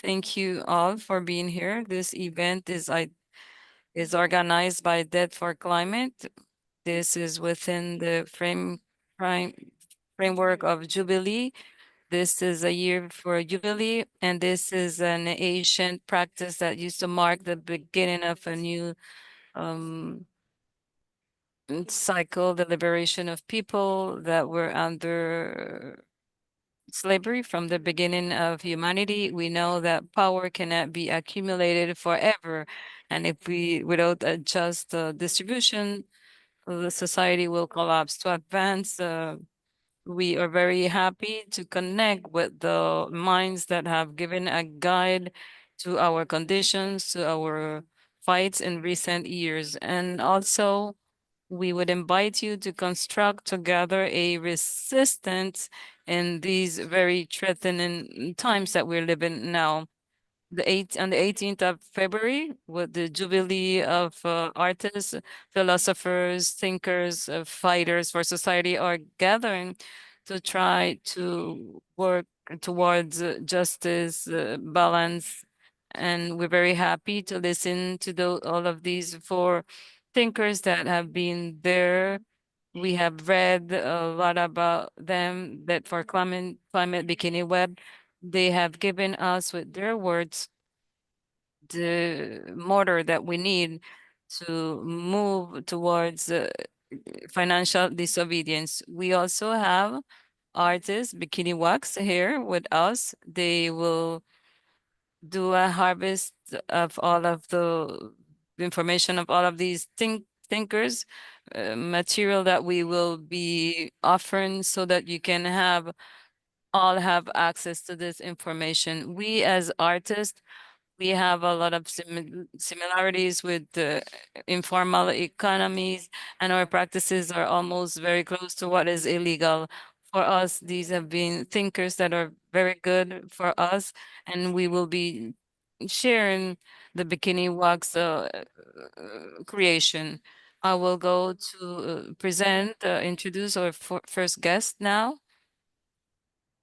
Thank you all for being here. This event is organized by Debt for Climate. This is within the framework of Jubilee. This is a year for Jubilee, and this is an ancient practice that used to mark the beginning of a new cycle, the liberation of people that were under slavery from the beginning of humanity. We know that power cannot be accumulated forever. And if without a just distribution, the society will collapse. To advance, we are very happy to connect with the minds that have given a guide to our conditions, to our fights in recent years. And also, we would invite you to construct together a resistance in these very threatening times that we're living now. On the 18th of February, with the Jubilee of artists, philosophers, thinkers, fighters for society are gathering to try to work towards justice, balance, and we're very happy to listen to all of these four thinkers that have been there. We have read a lot about them, that for climate bikini web, they have given us with their words the motor that we need to move towards financial disobedience. We also have artists, Bikini Wax, here with us. They will do a harvest of all of the information of all of these thinkers, material that we will be offering so that you can all have access to this information. We as artists, we have a lot of similarities with the informal economies, and our practices are almost very close to what is illegal. For us, these have been thinkers that are very good for us, and we will be sharing the Bikini Wax creation. I will go to introduce our first guest now.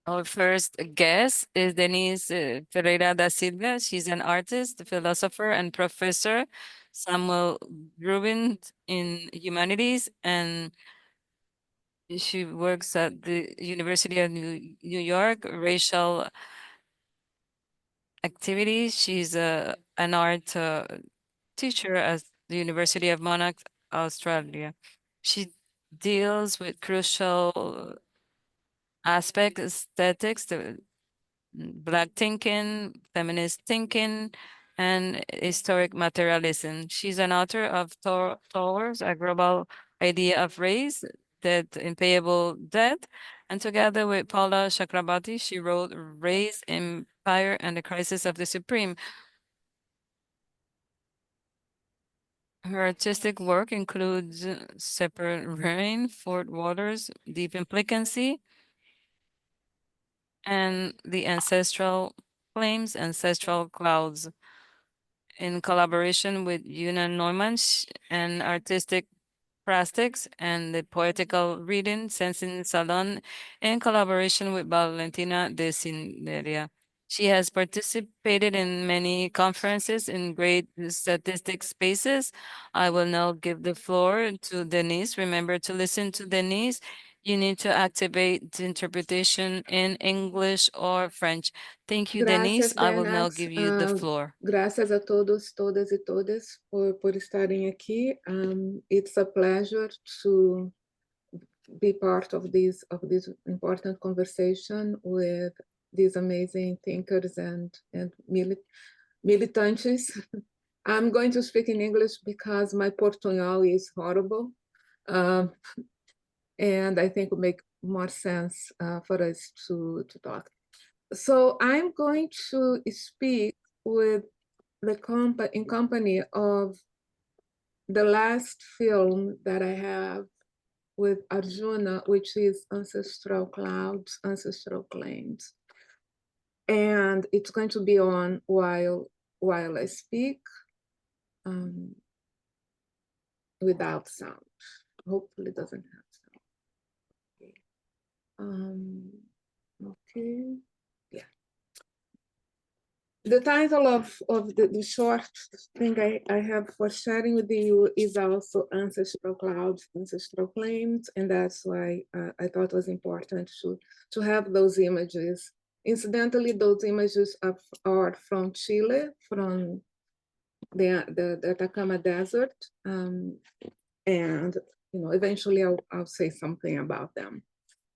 Our first guest is Denise Ferreira da Silva. She's an artist, philosopher, and professor. Samuel Rubin in humanities, and she works at the University of New York, racial activities. She's an art teacher at the University of Monarch, Australia. She deals with crucial aspects, aesthetics, Black thinking, feminist thinking, and historic materialism. She's an author of Towards a Global Idea of Race, That Impayable Debt, and together with Paula Chakravartty, she wrote Race, Empire, and the Crisis of the Supreme. Her artistic work includes Separate Rain, Fort Waters, Deep Implicancy, and the Ancestral Flames, Ancestral Clouds. In collaboration with Una Neumann and Artistic Plastics and the Poetical Reading Sensing Salon in collaboration with Valentina de Cineria. She has participated in many conferences in great statistic spaces. I will now give the floor to Denise. Remember to listen to Denise. You need to activate the interpretation in English or French. Thank you, Denise. Gracias, I will now Bernat. give you the floor. Graças a todos, todas e todas por estarem aqui. It's a pleasure to be part of this important conversation with these amazing thinkers and militantes. I'm going to speak in English because my Portuñol is horrible. And I think it will make more sense for us to talk. So I'm going to speak with in company of the last film that I have with Arjuna, which is Ancestral Clouds, Ancestral Claims. And it's going to be on while I speak without sound. Hopefully it doesn't have sound. Okay. Okay. Yeah. The title of the short thing I have for sharing with you is also Ancestral Clouds, Ancestral Claims, and that's why I thought it was important to have those images. Incidentally, those images are from Chile, from the Atacama Desert, and eventually I'll say something about them.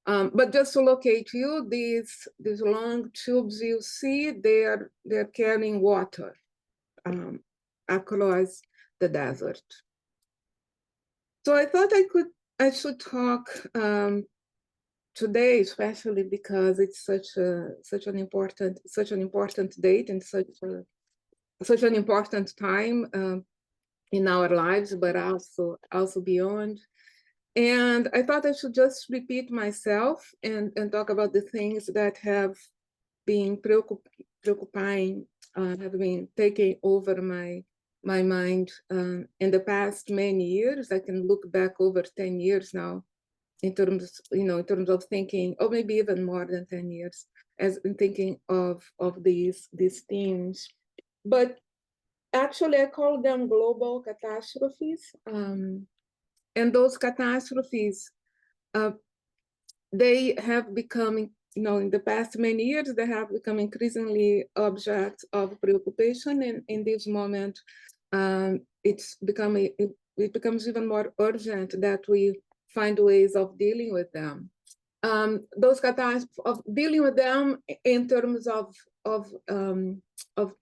But just to locate you, these long tubes you see, they're carrying water across the desert. So I thought I should talk today, especially because it's such an important date and such an important time in our lives, but also beyond. And I thought I should just repeat myself and talk about the things that have been preoccupying, have been taking over my mind in the past many years. I can look back over 10 years now in terms of thinking, or maybe even more than 10 years, as in thinking of these themes. But actually, I call them global catastrophes. And those catastrophes, they have become, in the past many years, they have become increasingly objects of preoccupation. And in this moment, it becomes even more urgent that we find ways of dealing with them. Those catastrophes, of dealing with them in terms of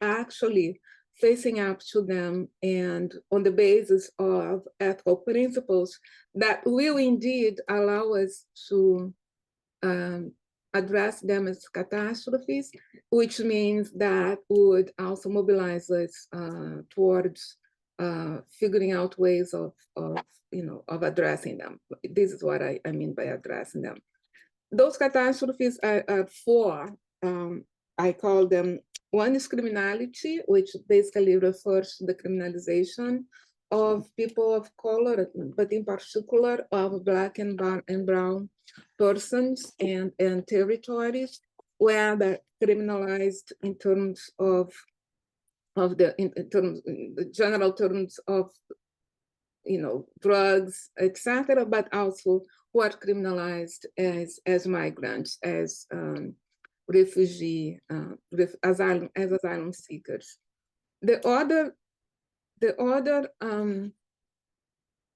actually facing up to them and on the basis of ethical principles that will indeed allow us to address them as catastrophes, which means that would also mobilize us towards figuring out ways of addressing them. This is what I mean by addressing them. Those catastrophes are four. I call them. One is criminality, which basically refers to the criminalization of people of color, but in particular of Black and brown persons and territories, where they're criminalized in terms of the general terms of drugs, etc., but also who are criminalized as migrants, as refugee, asylum seekers. The other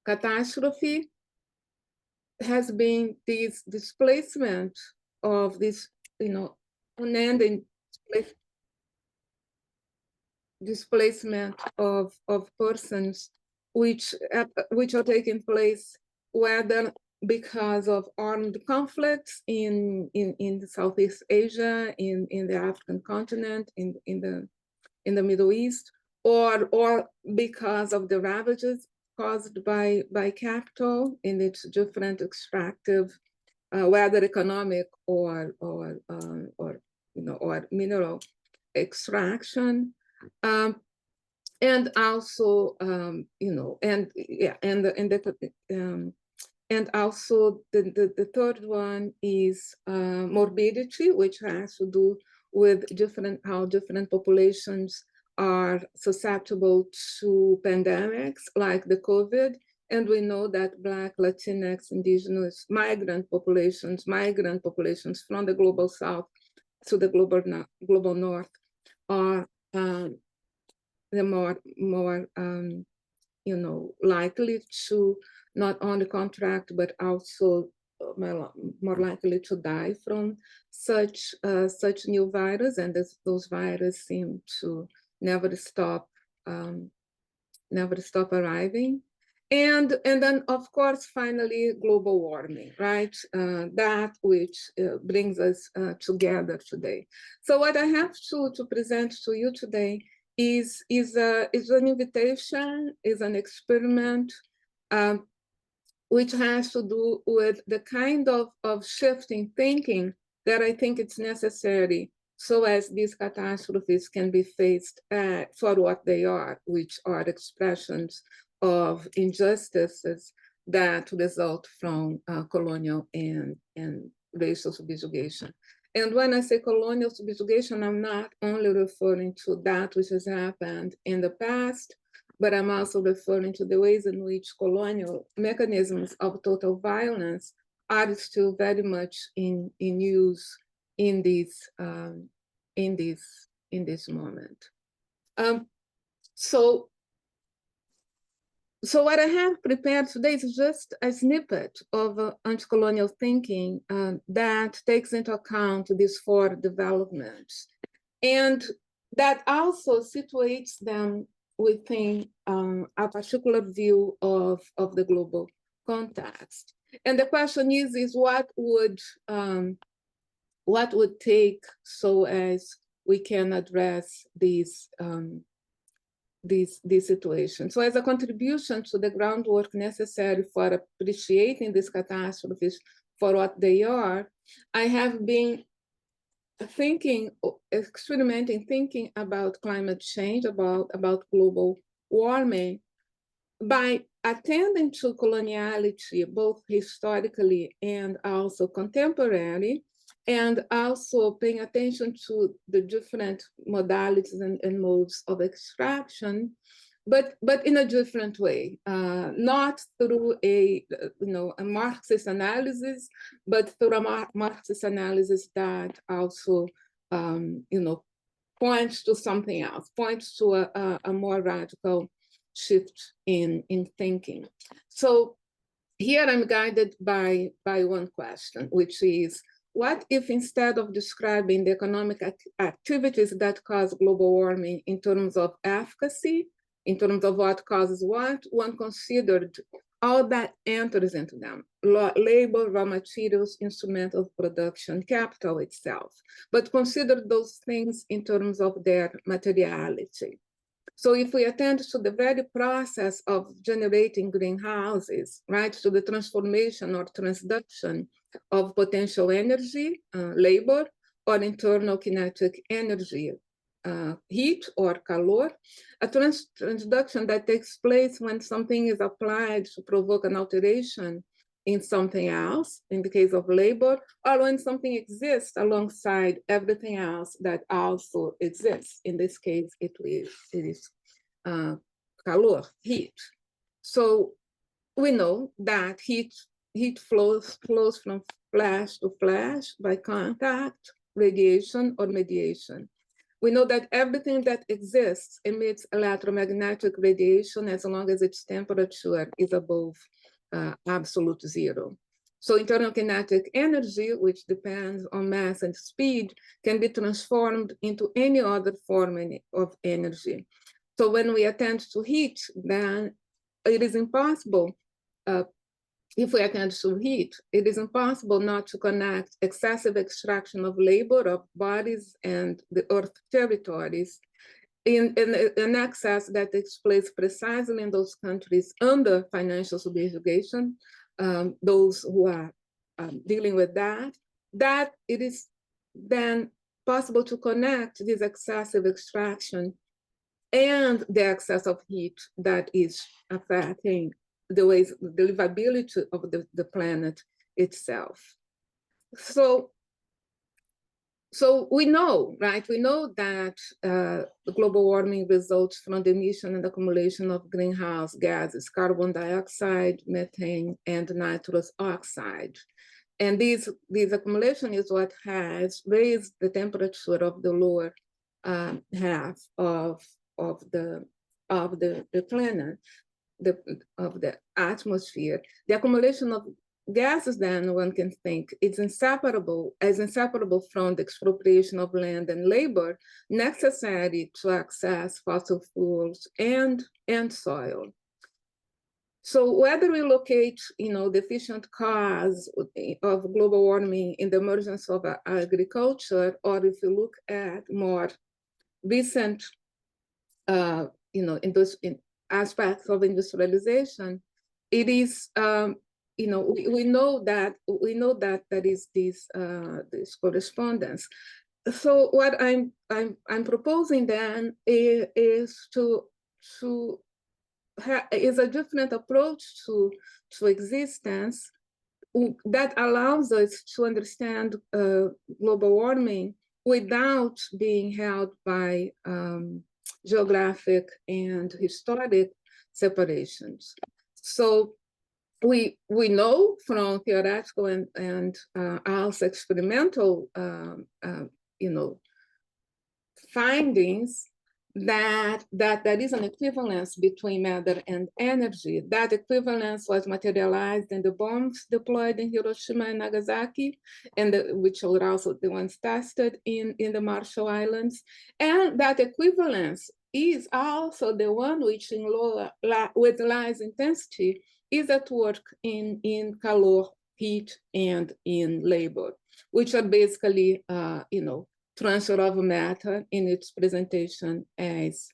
catastrophe has been this displacement of this, unending displacement of persons which are taking place, whether because of armed conflicts in Southeast Asia, in the African continent, in the Middle East, or because of the ravages caused by capital in its different extractive, whether economic or mineral extraction. And also, and also the third one is morbidity, which has to do with how different populations are susceptible to pandemics like the COVID. And we know that Black, Latinx, Indigenous, migrant populations from the global South to the global North are the more likely to not only contract, but also more likely to die from such new virus, and those viruses seem to never stop arriving. And then, of course, finally, global warming, right? That which brings us together today. So what I have to present to you today is an invitation, is an experiment, which has to do with the kind of shifting thinking that I think it's necessary so as these catastrophes can be faced for what they are, which are expressions of injustices that result from colonial and racial subjugation. And when I say colonial subjugation, I'm not only referring to that which has happened in the past, but I'm also referring to the ways in which colonial mechanisms of total violence are still very much in use in this moment. So what I have prepared today is just a snippet of anti-colonial thinking that takes into account these four developments, and that also situates them within a particular view of the global context. And the question is what would take so as we can address these situations. So as a contribution to the groundwork necessary for appreciating these catastrophes for what they are, I have been experimenting, thinking about climate change, about global warming, by attending to coloniality, both historically and also contemporary, and also paying attention to the different modalities and modes of extraction, but in a different way, not through a Marxist analysis, but through a Marxist analysis that also points to something else, points to a more radical shift in thinking. So here I'm guided by one question, which is, what if instead of describing the economic activities that cause global warming in terms of efficacy, in terms of what causes what, one considered all that enters into them: labor, raw materials, instrument of production, capital itself, but consider those things in terms of their materiality. So if we attend to the very process of generating greenhouses, right, to the transformation or transduction of potential energy, labor, or internal kinetic energy, heat or calor, a transduction that takes place when something is applied to provoke an alteration in something else, in the case of labor, or when something exists alongside everything else that also exists. In this case, it is calor, heat. So we know that heat flows from flash to flash by contact, radiation, or mediation. We know that everything that exists emits electromagnetic radiation as long as its temperature is above absolute zero. So internal kinetic energy, which depends on mass and speed, can be transformed into any other form of energy. So when we attend to heat, then it is impossible, if we attend to heat, it is impossible not to connect excessive extraction of labor of bodies and the earth territories in an excess that takes place precisely in those countries under financial subjugation, those who are dealing with that it is then possible to connect this excessive extraction and the excess of heat that is affecting the livability of the planet itself. So we know, right? We know that global warming results from the emission and accumulation of greenhouse gases, carbon dioxide, methane, and nitrous oxide. And this accumulation is what has raised the temperature of the lower half of the planet, of the atmosphere. The accumulation of gases, then, one can think, it's inseparable from the expropriation of land and labor necessary to access fossil fuels and soil. So whether we locate, the efficient cause of global warming in the emergence of agriculture, or if you look at more recent, in aspects of industrialization, it is, we know that there is this correspondence. So what I'm proposing then is a different approach to existence that allows us to understand global warming without being held by geographic and historic separations. So we know from theoretical and also experimental findings that there is an equivalence between matter and energy. That equivalence was materialized in the bombs deployed in Hiroshima and Nagasaki, and which were also the ones tested in the Marshall Islands. And that equivalence is also the one which with Lai's intensity is at work in calor, heat, and in labor, which are basically, transfer of matter in its presentation as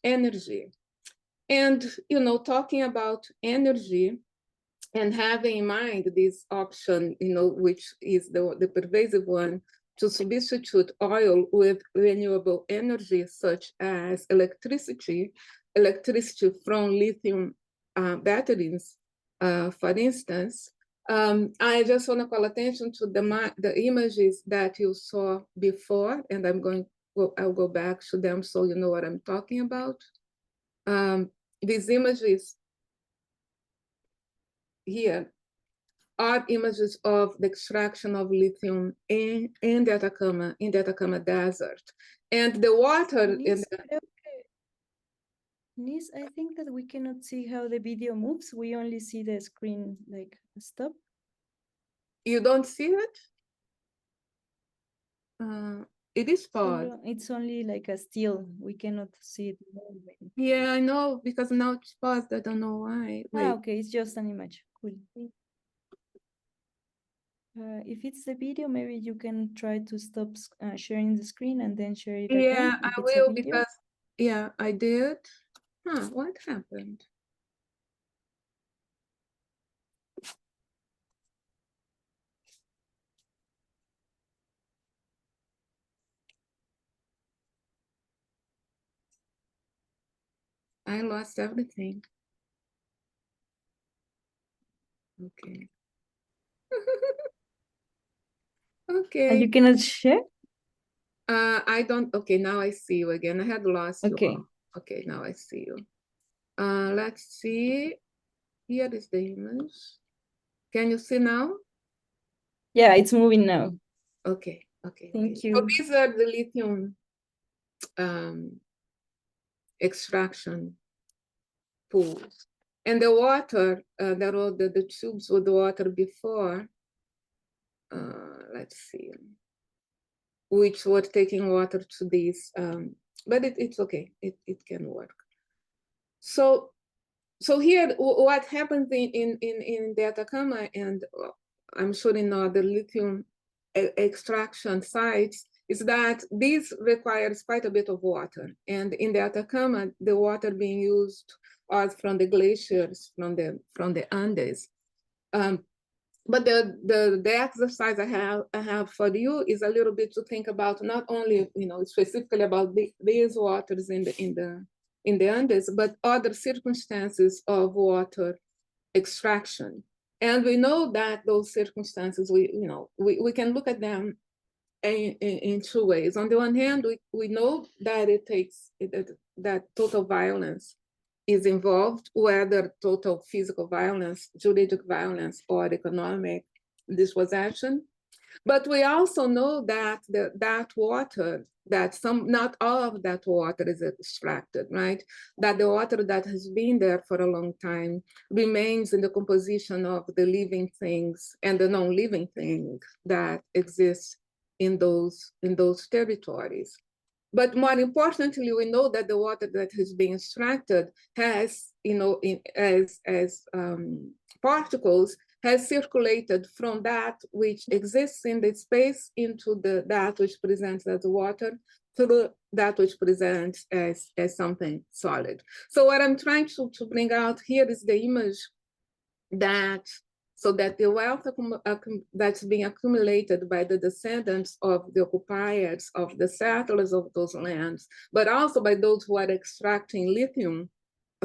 energy. And, talking about energy and having in mind this option, which is the pervasive one, to substitute oil with renewable energy, such as electricity from lithium batteries, for instance. I just want to call attention to the images that you saw before, and I'll go back to them so you know what I'm talking about. These images here are images of the extraction of lithium in the Atacama Desert. And the water Denise, I think that we cannot see how the video moves. We only see the screen like stop. You don't see it? It is paused. So it's only like a still. We cannot see it moving. Yeah, I know, because now it's paused. I don't know why. Wait. Okay, it's just an image. Cool. If it's the video, maybe you can try to stop sharing the screen and then share it again. Yeah, I will, because, yeah, I did. What happened? I lost everything. Okay. Okay. And you cannot share? I don't. Okay, now I see you again. I had lost you. Okay. Okay, now I see you. Let's see. Here is the image. Can you see now? Yeah, it's moving now. Okay. Okay. Thank you. So these are the lithium extraction pools, and the water. There were the tubes with the water before. Let's see. Which were taking water to these, but it's okay. It can work. So here, what happens in the Atacama, and I'm sure in other lithium extraction sites, is that this requires quite a bit of water. And in the Atacama, the water being used was from the glaciers, from the Andes. But the exercise I have for you is a little bit to think about not only specifically about these waters in the Andes, but other circumstances of water extraction. And we know that those circumstances, we can look at them in two ways. On the one hand, we know that it takes that total violence is involved, whether total physical violence, juridic violence, or economic dispossession. But we also know that that water, not all of that water is extracted, right? That the water that has been there for a long time remains in the composition of the living things and the non-living things that exist in those territories. But more importantly, we know that the water that has been extracted has, as particles, has circulated from that which exists in the space into that which presents as water to that which presents as something solid. So what I'm trying to bring out here is the image so that the wealth that's being accumulated by the descendants of the occupiers, of the settlers of those lands, but also by those who are extracting lithium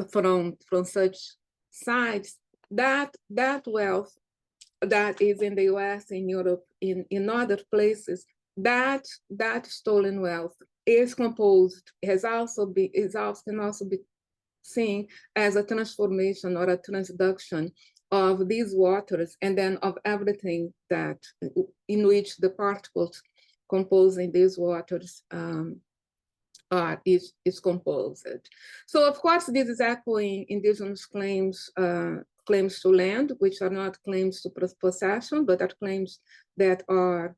from such sites, that wealth that is in the US, in Europe, in other places, that stolen wealth is composed, can also be seen as a transformation or a transduction of these waters, and then of everything that in which the particles composing these waters is composed. So of course, this is echoing indigenous claims to land, which are not claims to possession, but are claims that are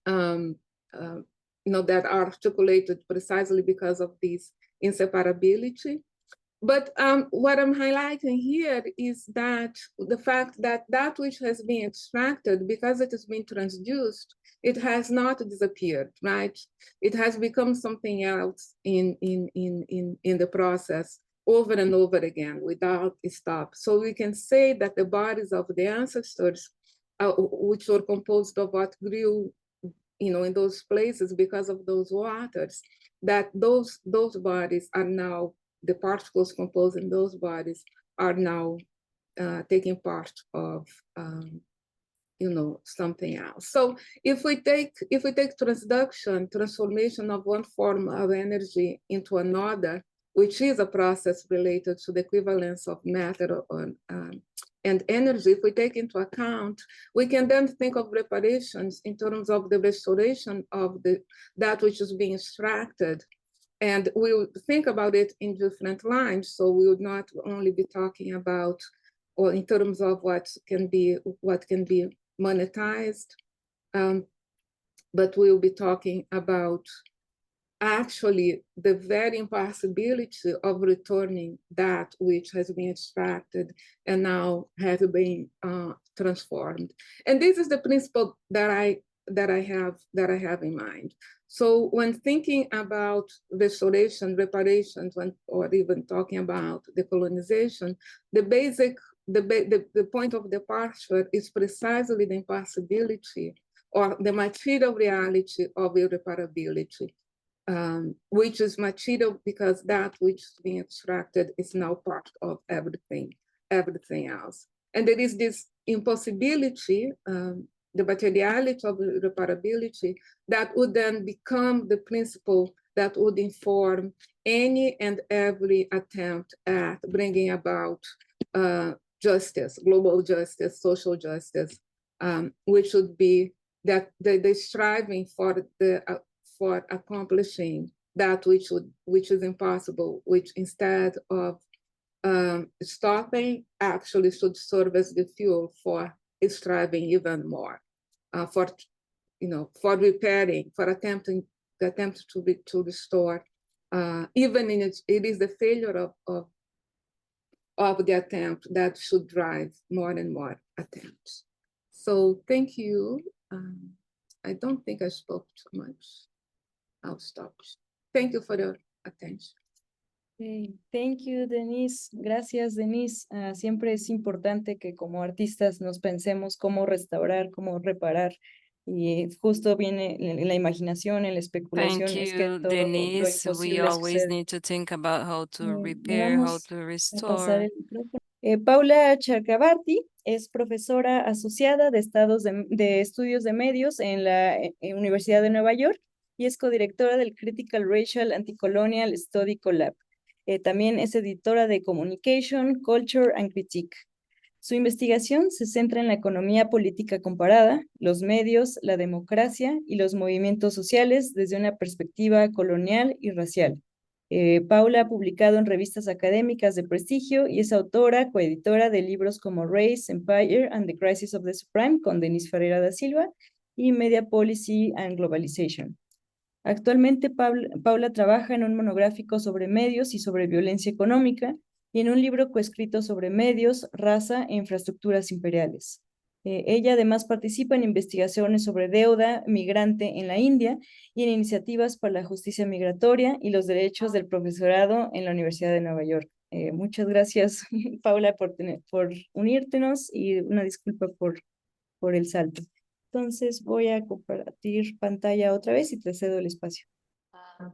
that are articulated precisely because of this inseparability. But what I'm highlighting here is that the fact that that which has been extracted, because it has been transduced, it has not disappeared, right? It has become something else in the process over and over again without a stop. So we can say that the bodies of the ancestors, which were composed of what grew, in those places because of those waters, that those bodies are now, the particles composing those bodies are now taking part of something else. So if we take transformation of one form of energy into another, which is a process related to the equivalence of matter and energy, if we take into account, we can then think of reparations in terms of the restoration of that which is being extracted. And we would think about it in different lines. So we would not only be talking about, or in terms of what can be monetized, but we'll be talking about actually the very impossibility of returning that which has been extracted and now has been transformed. And this is the principle that I have in mind. So when thinking about restoration, reparations, or even talking about decolonization, the point of departure is precisely the impossibility or the material reality of irreparability, which is material because that which is being extracted is now part of everything else. And there is this impossibility, the materiality of irreparability, that would then become the principle that would inform any and every attempt at bringing about justice, global justice, social justice, which would be that the striving for accomplishing that which is impossible, which instead of stopping, actually should serve as the fuel for striving even more, for repairing, for attempting to restore, even in it is the failure of the attempt that should drive more and more attempts. So thank you. I don't think I spoke too much. I'll stop. Thank you for your attention. Okay. Thank you, Denise. Gracias, Denise. Siempre es importante que como artistas nos pensemos cómo restaurar, cómo reparar. Y justo viene en la imaginación, en la especulación. Thank Es que you, todo Denise. lo We imposible always sucede. need to think about how to repair, how Vamos to a pasar restore. el micrófono. Paula Chakravartty es profesora asociada de estudios de medios en la Universidad de Nueva York y es codirectora del Critical Racial Anti-Colonial Study Collab. También es editora de Communication, Culture and Critique. Su investigación se centra en la economía política comparada, los medios, la democracia y los movimientos sociales desde una perspectiva colonial y racial. Paula ha publicado en revistas académicas de prestigio y es autora, coeditora de libros como Race, Empire and the Crisis of the Supreme con Denise Ferreira da Silva y Media Policy and Globalization. Actualmente, Paula trabaja en un monográfico sobre medios y sobre violencia económica y en un libro coescrito sobre medios, raza e infraestructuras imperiales. Ella además participa en investigaciones sobre deuda migrante en la India y en iniciativas para la justicia migratoria y los derechos del profesorado en la Universidad de Nueva York. Muchas gracias, Paula, por unírtenos y una disculpa por el salto. Entonces voy a compartir pantalla otra vez y te cedo el espacio.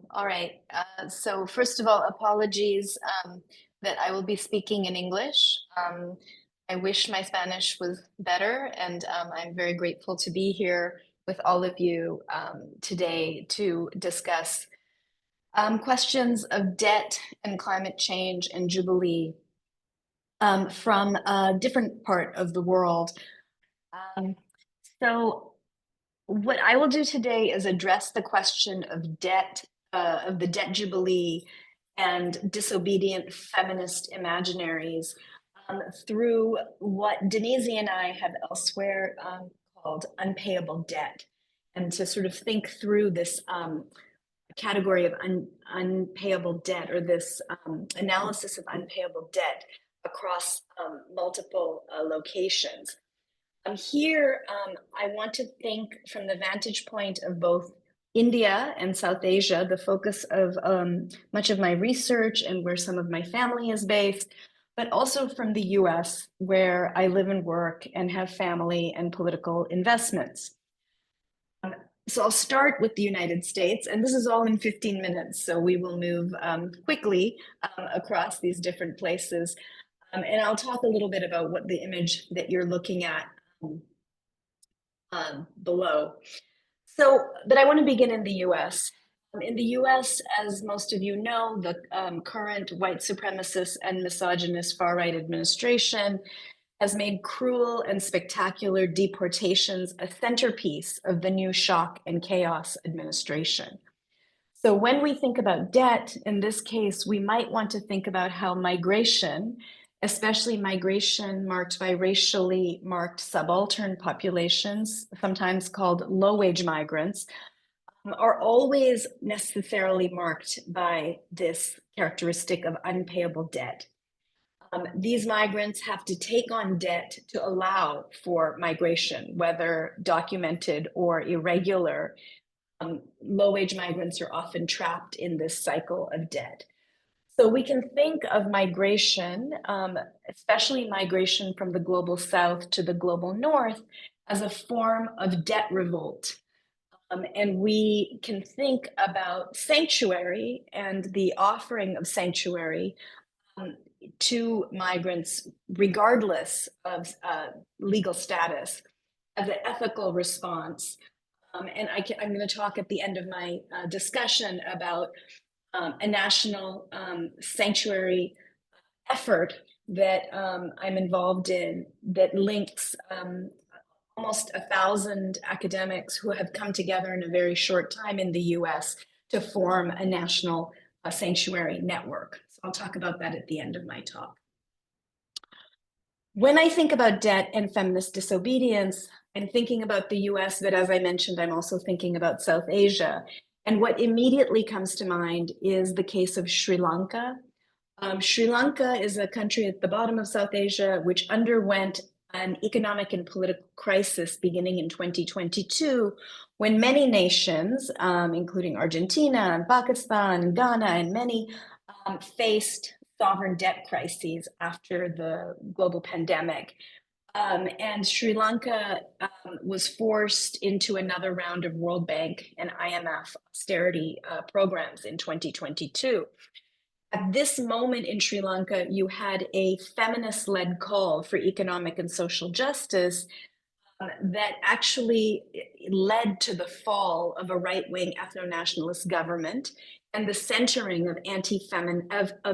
All right. So first of all, apologies that I will be speaking in English. I wish my Spanish was better, and I'm very grateful to be here with all of you today to discuss questions of debt and climate change and Jubilee from a different part of the world. So what I will do today is address the question of debt, of the debt Jubilee and disobedient feminist imaginaries through what Denise and I have elsewhere called unpayable debt, and to sort of think through this category of unpayable debt, or this analysis of unpayable debt across multiple locations. Here, I want to think from the vantage point of both India and South Asia, the focus of much of my research and where some of my family is based, but also from the US, where I live and work and have family and political investments. So I'll start with the United States, and this is all in 15 minutes, so we will move quickly across these different places. And I'll talk a little bit about what the image that you're looking at below. So, but I want to begin in the US. In the US, as most of you know, the current white supremacist and misogynist far-right administration has made cruel and spectacular deportations a centerpiece of the new shock and chaos administration. So when we think about debt, in this case, we might want to think about how migration, especially migration marked by racially marked subaltern populations, sometimes called low-wage migrants, are always necessarily marked by this characteristic of unpayable debt. These migrants have to take on debt to allow for migration, whether documented or irregular. Low-wage migrants are often trapped in this cycle of debt. So we can think of migration, especially migration from the global south to the global north, as a form of debt revolt. And we can think about sanctuary and the offering of sanctuary to migrants, regardless of legal status, as an ethical response. And I'm going to talk at the end of my discussion about a national sanctuary effort that I'm involved in that links almost 1,000 academics who have come together in a very short time in the US to form a national sanctuary network. So I'll talk about that at the end of my talk. When I think about debt and feminist disobedience, I'm thinking about the US, but as I mentioned, I'm also thinking about South Asia. And what immediately comes to mind is the case of Sri Lanka. Sri Lanka is a country at the bottom of South Asia, which underwent an economic and political crisis beginning in 2022, when many nations, including Argentina and Pakistan and Ghana and many, faced sovereign debt crises after the global pandemic. And Sri Lanka was forced into another round of World Bank and IMF austerity programs in 2022. At this moment in Sri Lanka, you had a feminist-led call for economic and social justice that actually led to the fall of a right-wing ethno-nationalist government and the centering of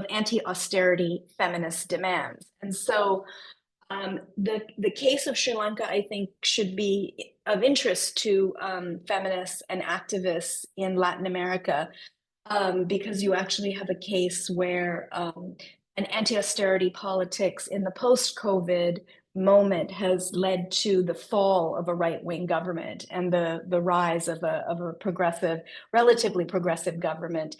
anti-austerity feminist demands. And so the case of Sri Lanka, I think, should be of interest to feminists and activists in Latin America, because you actually have a case where an anti-austerity politics in the post-COVID moment has led to the fall of a right-wing government and the rise of a progressive, relatively progressive government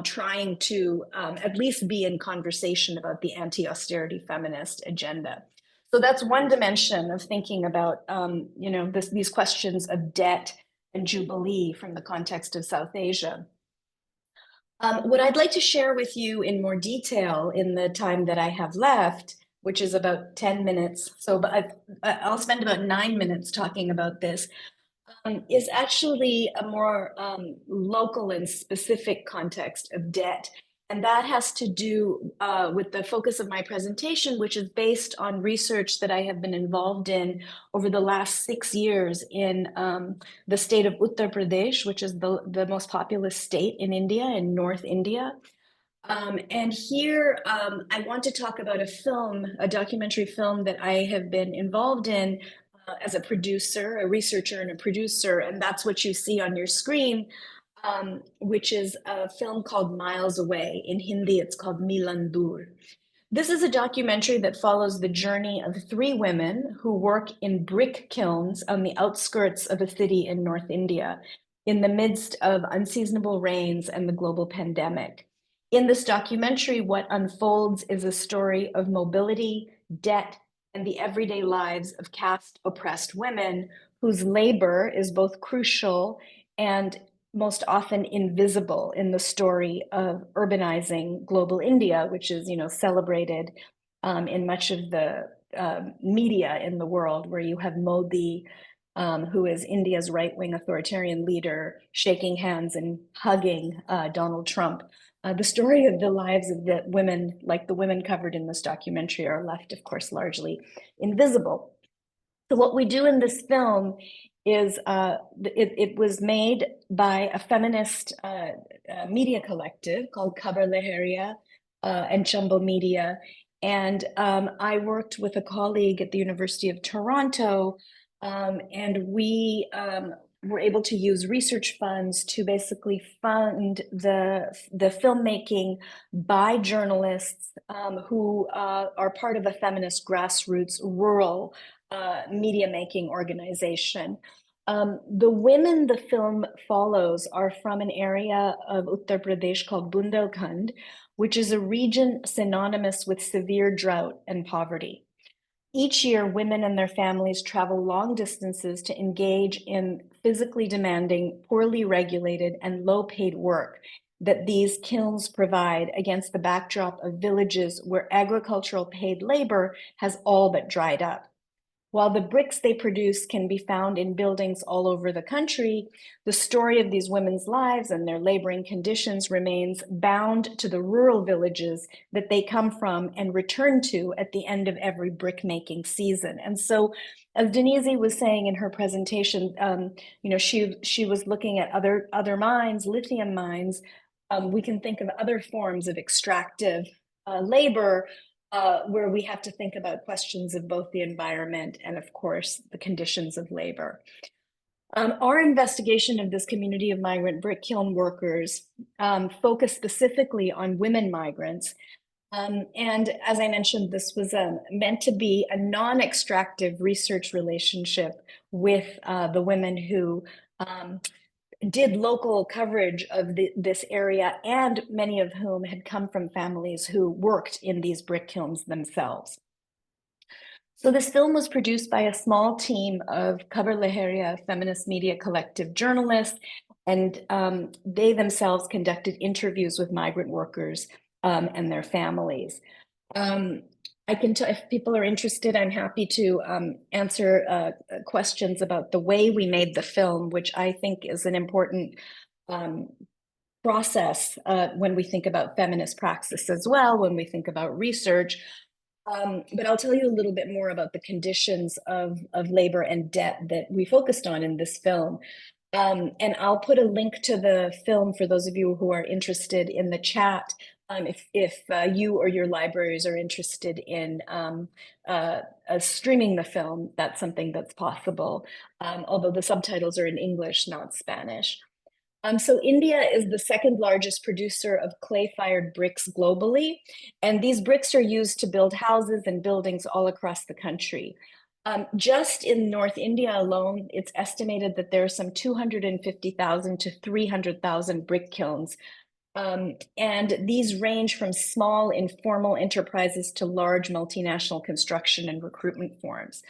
trying to at least be in conversation about the anti-austerity feminist agenda. So that's one dimension of thinking about these questions of debt and Jubilee from the context of South Asia. What I'd like to share with you in more detail in the time that I have left, which is about 10 minutes, so I'll spend about 9 minutes talking about this, is actually a more local and specific context of debt And that has to do with the focus of my presentation, which is based on research that I have been involved in over the last 6 years in the state of Uttar Pradesh, which is the most populous state in India, in North India. And here I want to talk about a film, a documentary film that I have been involved in as a producer, a researcher and a producer, and that's what you see on your screen, which is a film called Miles Away. In Hindi, it's called Milan Dur. This is a documentary that follows the journey of 3 women who work in brick kilns on the outskirts of a city in North India in the midst of unseasonable rains and the global pandemic. In this documentary, what unfolds is a story of mobility, debt, and the everyday lives of caste-oppressed women whose labor is both crucial and most often invisible in the story of urbanizing global India, which is, celebrated in much of the media in the world, where you have Modi, who is India's right-wing authoritarian leader, shaking hands and hugging Donald Trump. The story of the lives of the women, like the women covered in this documentary, are left, of course, largely invisible. So what we do in this film is it was made by a feminist media collective called Khabar Lahariya and Chumbo Media. And I worked with a colleague at the University of Toronto, and we were able to use research funds to basically fund the filmmaking by journalists who are part of a feminist grassroots rural media making organization. The women the film follows are from an area of Uttar Pradesh called Bundelkhand, which is a region synonymous with severe drought and poverty. Each year, women and their families travel long distances to engage in physically demanding, poorly regulated, and low-paid work that these kilns provide against the backdrop of villages where agricultural paid labor has all but dried up. While the bricks they produce can be found in buildings all over the country, the story of these women's lives and their laboring conditions remains bound to the rural villages that they come from and return to at the end of every brick making season. And so, as Denise was saying in her presentation, she was looking at other mines, lithium mines. We can think of other forms of extractive labor where we have to think about questions of both the environment and, of course, the conditions of labor. Our investigation of this community of migrant brick kiln workers focused specifically on women migrants. And as I mentioned, this was meant to be a non-extractive research relationship with the women who did local coverage of this area, and many of whom had come from families who worked in these brick kilns themselves. So this film was produced by a small team of Khabar Lahariya feminist media collective journalists, and they themselves conducted interviews with migrant workers and their families. I can tell if people are interested, I'm happy to answer questions about the way we made the film, which I think is an important process when we think about feminist praxis as well, when we think about research. But I'll tell you a little bit more about the conditions of labor and debt that we focused on in this film. And I'll put a link to the film for those of you who are interested in the chat. If you or your libraries are interested in streaming the film, that's something that's possible, although the subtitles are in English, not Spanish. So India is the second largest producer of clay-fired bricks globally, and these bricks are used to build houses and buildings all across the country. Just in North India alone, it's estimated that there are some 250,000 to 300,000 brick kilns. And these range from small informal enterprises to large multinational construction and recruitment firms.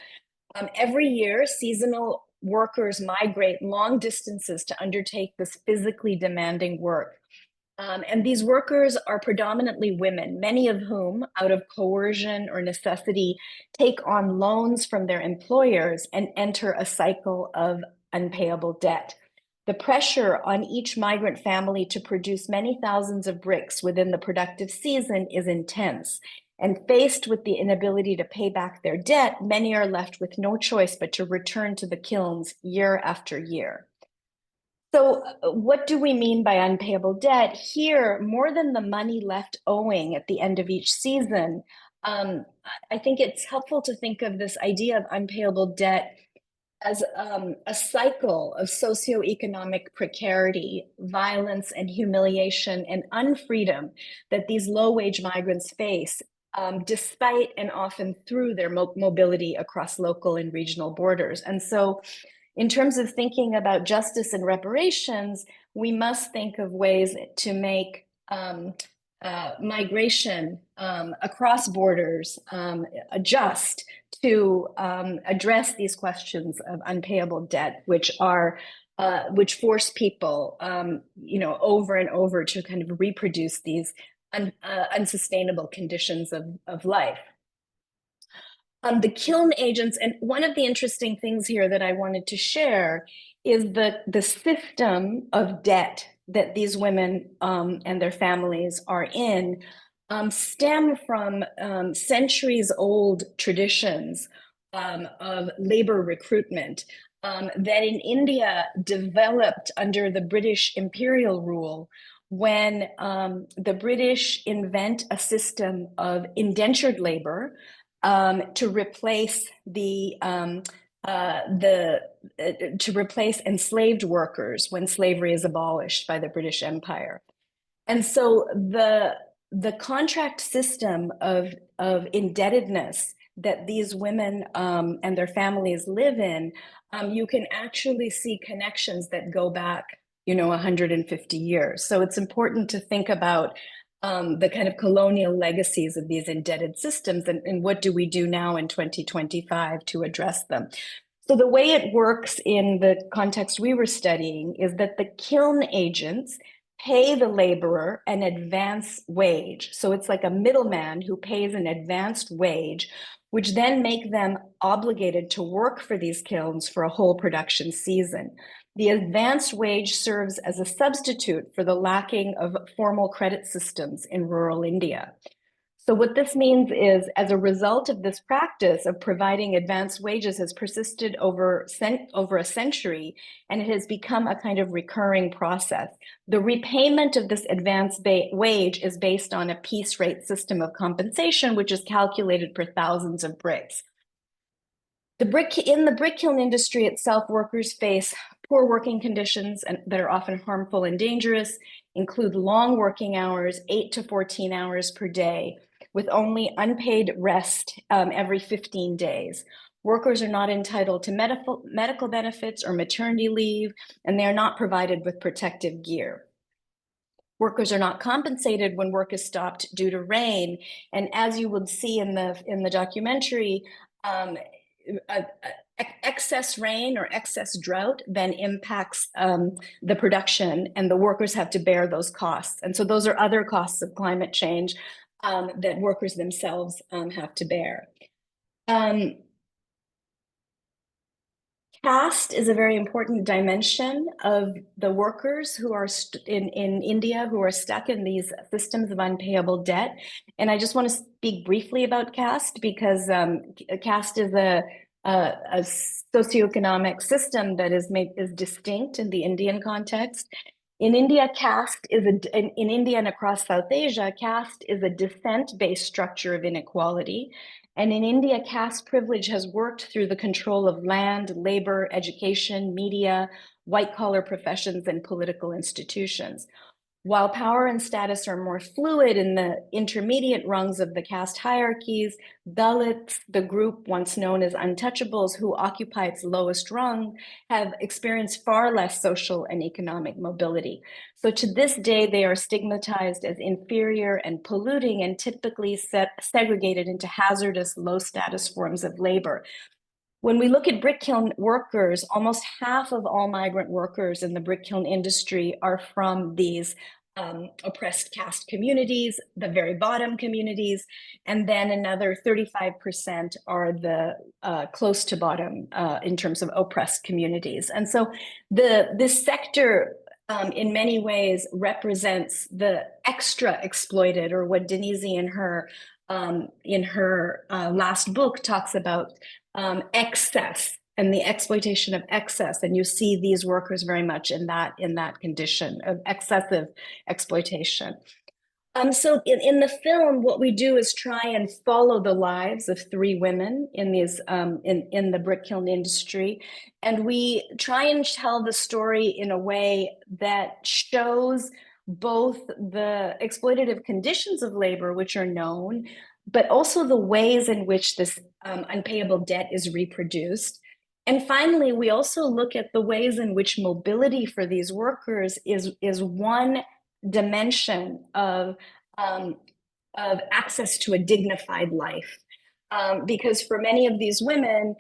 Every year, seasonal workers migrate long distances to undertake this physically demanding work. And these workers are predominantly women, many of whom, out of coercion or necessity, take on loans from their employers and enter a cycle of unpayable debt. The pressure on each migrant family to produce many thousands of bricks within the productive season is intense. And faced with the inability to pay back their debt, many are left with no choice but to return to the kilns year after year. So what do we mean by unpayable debt? Here, more than the money left owing at the end of each season, I think it's helpful to think of this idea of unpayable debt as a cycle of socioeconomic precarity, violence and humiliation and unfreedom that these low-wage migrants face, despite and often through their mobility across local and regional borders. And so in terms of thinking about justice and reparations, we must think of ways to make migration across borders just to address these questions of unpayable debt, which force people, over and over to kind of reproduce these unsustainable conditions of life. The kiln agents, and one of the interesting things here that I wanted to share is the system of debt that these women and their families are in stem from centuries-old traditions of labor recruitment that in India developed under the British imperial rule when the British invent a system of indentured labor to replace enslaved workers when slavery is abolished by the British Empire. And so the contract system of indebtedness that these women and their families live in, you can actually see connections that go back, 150 years. So it's important to think about the kind of colonial legacies of these indebted systems and what do we do now in 2025 to address them. So the way it works in the context we were studying is that the kiln agents pay the laborer an advance wage. So it's like a middleman who pays an advanced wage, which then make them obligated to work for these kilns for a whole production season. The advanced wage serves as a substitute for the lacking of formal credit systems in rural India. So what this means is, as a result of this practice of providing advanced wages has persisted over a century, and it has become a kind of recurring process. The repayment of this advanced wage is based on a piece rate system of compensation, which is calculated per thousands of bricks. In the brick kiln industry itself, workers face poor working conditions that are often harmful and dangerous, include long working hours, 8 to 14 hours per day, with only unpaid rest every 15 days. Workers are not entitled to medical benefits or maternity leave, and they are not provided with protective gear. Workers are not compensated when work is stopped due to rain, and as you would see in the documentary, excess rain or excess drought then impacts the production, and the workers have to bear those costs. And so those are other costs of climate change that workers themselves have to bear. Caste is a very important dimension of the workers who are in India who are stuck in these systems of unpayable debt. And I just want to speak briefly about caste because caste is a socioeconomic system that is distinct in the Indian context. In India, in India and across South Asia, caste is a descent-based structure of inequality. And in India, caste privilege has worked through the control of land, labor, education, media, white-collar professions, and political institutions. While power and status are more fluid in the intermediate rungs of the caste hierarchies, Dalits, the group once known as untouchables who occupy its lowest rung, have experienced far less social and economic mobility. So to this day, they are stigmatized as inferior and polluting and typically segregated into hazardous, low-status forms of labor. When we look at brick kiln workers, almost half of all migrant workers in the brick kiln industry are from these oppressed caste communities, the very bottom communities, and then another 35% are the close to bottom in terms of oppressed communities. And so this sector in many ways represents the extra exploited, or what Denise in her last book talks about excess and the exploitation of excess. And you see these workers very much in that condition of excessive exploitation. So in the film, what we do is try and follow the lives of 3 women in these in the brick kiln industry, and we try and tell the story in a way that shows both the exploitative conditions of labor, which are known, but also the ways in which this unpayable debt is reproduced. And finally, we also look at the ways in which mobility for these workers is one dimension of access to a dignified life. Because for many of these women,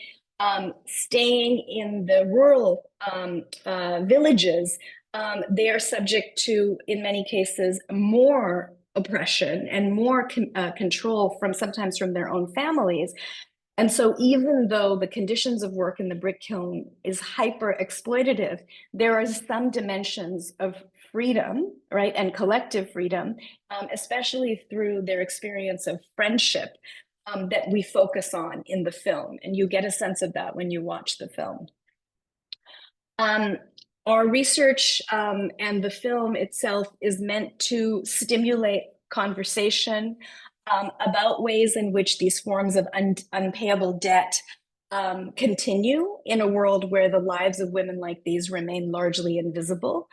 staying in the rural villages, they are subject to, in many cases, more oppression and more control sometimes from their own families. And so even though the conditions of work in the brick kiln is hyper exploitative, there are some dimensions of freedom, right, and collective freedom, especially through their experience of friendship that we focus on in the film. And you get a sense of that when you watch the film. Our research and the film itself is meant to stimulate conversation about ways in which these forms of unpayable debt continue in a world where the lives of women like these remain largely invisible.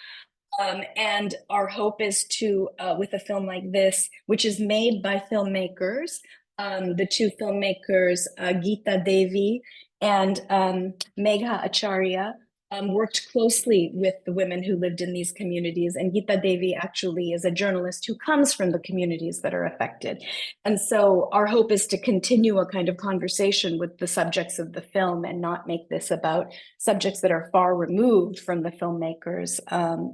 And our hope is to, with a film like this, which is made by filmmakers, the 2 filmmakers, Geeta Devi and Megha Acharya, worked closely with the women who lived in these communities. And Geeta Devi actually is a journalist who comes from the communities that are affected. And so our hope is to continue a kind of conversation with the subjects of the film and not make this about subjects that are far removed from the filmmakers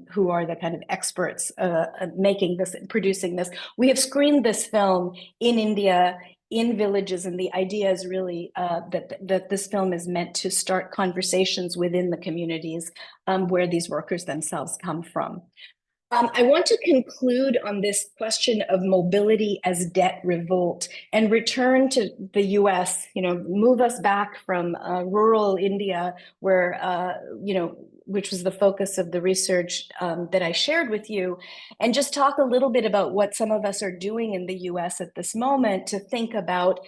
who are the kind of experts making this, producing this. We have screened this film in India, in villages, and the idea is really that this film is meant to start conversations within the communities where these workers themselves come from. I want to conclude on this question of mobility as debt revolt and return to the US, move us back from rural India, where, which was the focus of the research that I shared with you, and just talk a little bit about what some of us are doing in the US at this moment to think about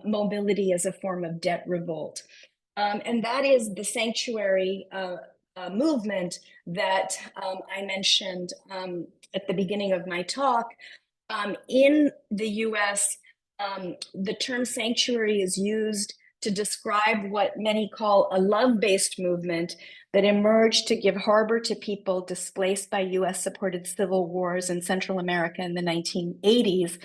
mobility as a form of debt revolt. And that is the sanctuary movement that I mentioned at the beginning of my talk. In the US, the term sanctuary is used to describe what many call a love-based movement that emerged to give harbor to people displaced by US-supported civil wars in Central America in the 1980s.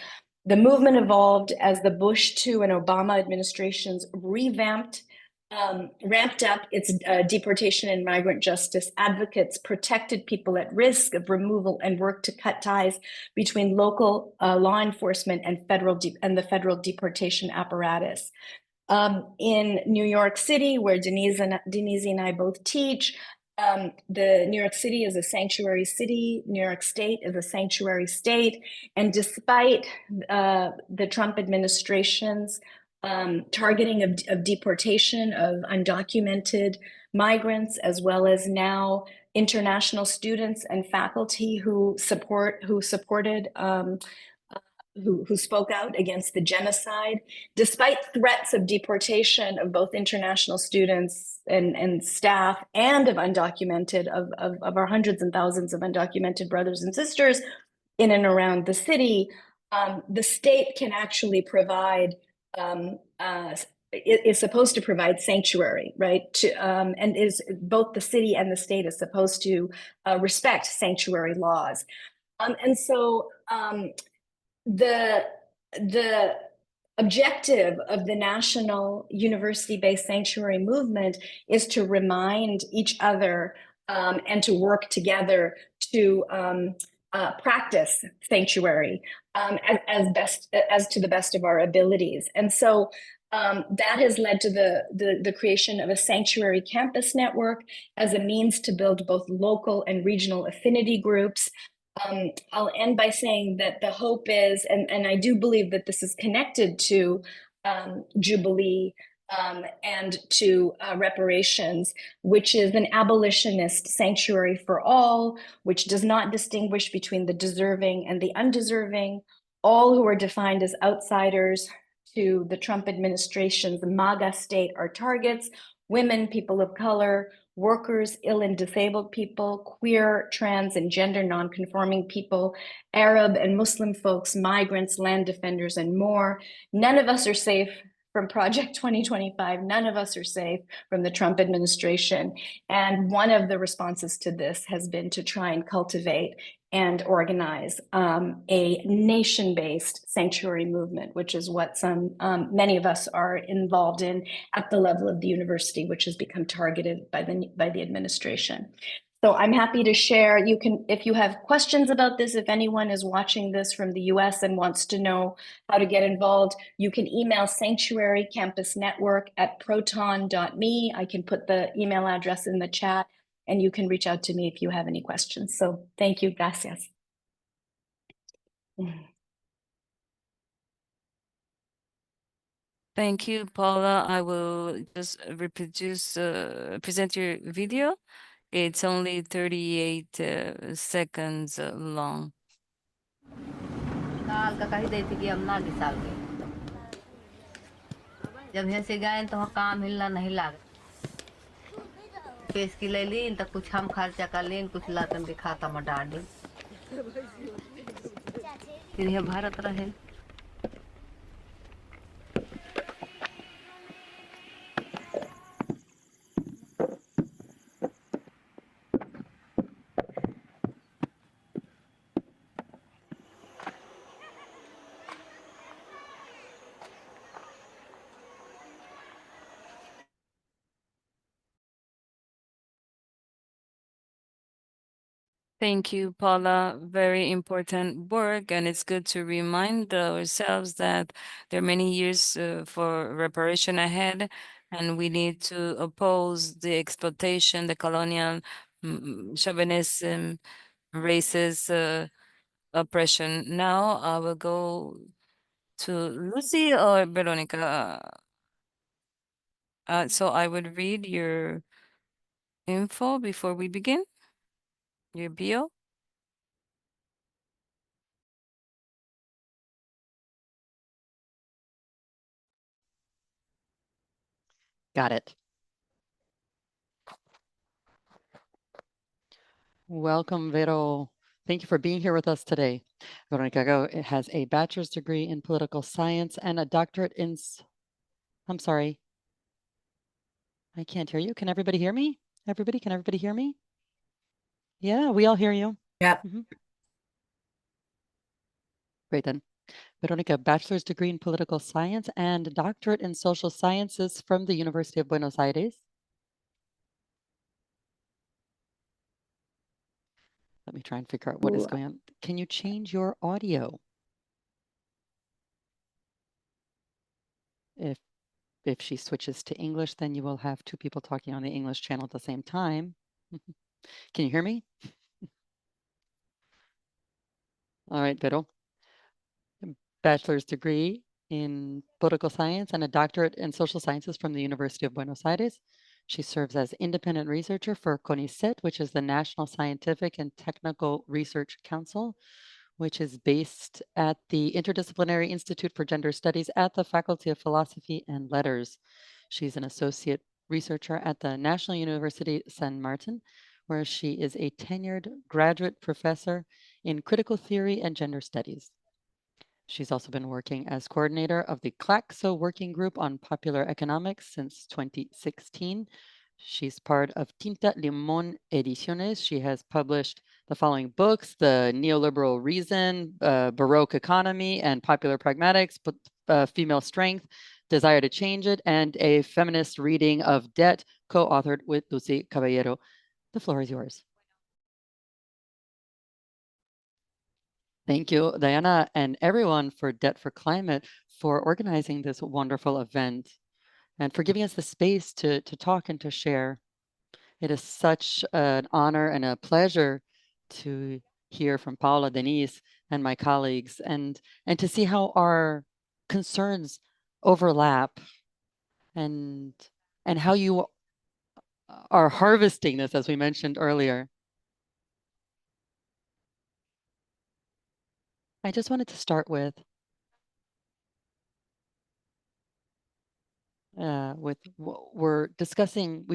The movement evolved as the Bush II and Obama administrations ramped up its deportation and migrant justice advocates, protected people at risk of removal, and worked to cut ties between local law enforcement and the federal deportation apparatus. In New York City, where Denise and I both teach, the New York City is a sanctuary city. New York State is a sanctuary state. And despite the Trump administration's targeting of deportation of undocumented migrants, as well as now international students and faculty who spoke out against the genocide, despite threats of deportation of both international students and staff and of undocumented, of our hundreds and thousands of undocumented brothers and sisters in and around the city, the state can actually provide is supposed to provide sanctuary, right? And is both the city and the state is supposed to respect sanctuary laws. And so the objective of the national university-based sanctuary movement is to remind each other and to work together to practice sanctuary as to the best of our abilities. And so that has led to the creation of a sanctuary campus network as a means to build both local and regional affinity groups. I'll end by saying that the hope is, and I do believe that this is connected to Jubilee and to reparations, which is an abolitionist sanctuary for all, which does not distinguish between the deserving and the undeserving. All who are defined as outsiders to the Trump administration's MAGA state are targets: women, people of color, workers, ill and disabled people, queer, trans, and gender nonconforming people, Arab and Muslim folks, migrants, land defenders, and more. None of us are safe from Project 2025. None of us are safe from the Trump administration. And one of the responses to this has been to try and cultivate and organize a nation-based sanctuary movement, which is what many of us are involved in at the level of the university, which has become targeted by the administration. So I'm happy to share. You can, if you have questions about this, if anyone is watching this from the US and wants to know how to get involved, you can email sanctuarycampusnetwork@proton.me. I can put the email address in the chat, and you can reach out to me if you have any questions. So thank you, gracias. Thank you, Paula. I will just reproduce, present your video. It's only 38 seconds long. जब यहाँ से गए तो काम हिलना नहीं लाग पेश की ले लीन तो कुछ हम खर्चा कर लीन कुछ लातन दिखाता मडाडी फिर यहाँ भारत रहे Thank you, Paula. Very important work, and it's good to remind ourselves that there are many years for reparation ahead, and we need to oppose the exploitation, the colonial chauvinism, racist oppression. Now I will go to Lucy or Verónica. So I would read your info before we begin, your bio. Got it. Welcome, Vero. Thank you for being here with us today. Verónica Gago has a bachelor's degree in political science and a doctorate in... I'm sorry. I can't hear you. Can everybody hear me? Can everybody hear me? Yeah, we all hear you. Yeah. Great then. Verónica, bachelor's degree in political science and doctorate in social sciences from the University of Buenos Aires. Let me try and figure out what is going on. Can you change your audio? If she switches to English, then you will have two people talking on the English channel at the same time. Can you hear me? All right, Vero. Bachelor's degree in political science and a doctorate in social sciences from the University of Buenos Aires. She serves as independent researcher for CONICET, which is the National Scientific and Technical Research Council, which is based at the Interdisciplinary Institute for Gender Studies at the Faculty of Philosophy and Letters. She's an associate researcher at the National University San Martin, where she is a tenured graduate professor in critical theory and gender studies. She's also been working as coordinator of the CLACSO Working Group on Popular Economics since 2016. She's part of Tinta Limón Ediciones. She has published the following books: The Neoliberal Reason, Baroque Economy and Popular Pragmatics, Female Strength, Desire to Change It, and a feminist reading of Debt, co-authored with Lucí Cavallero. The floor is yours. Thank you, Diana, and everyone for Debt for Climate for organizing this wonderful event and for giving us the space to talk and to share. It is such an honor and a pleasure to hear from Paula, Denise, and my colleagues, and to see how our concerns overlap and how you are harvesting this, as we mentioned earlier. I just wanted to start with what we've been discussing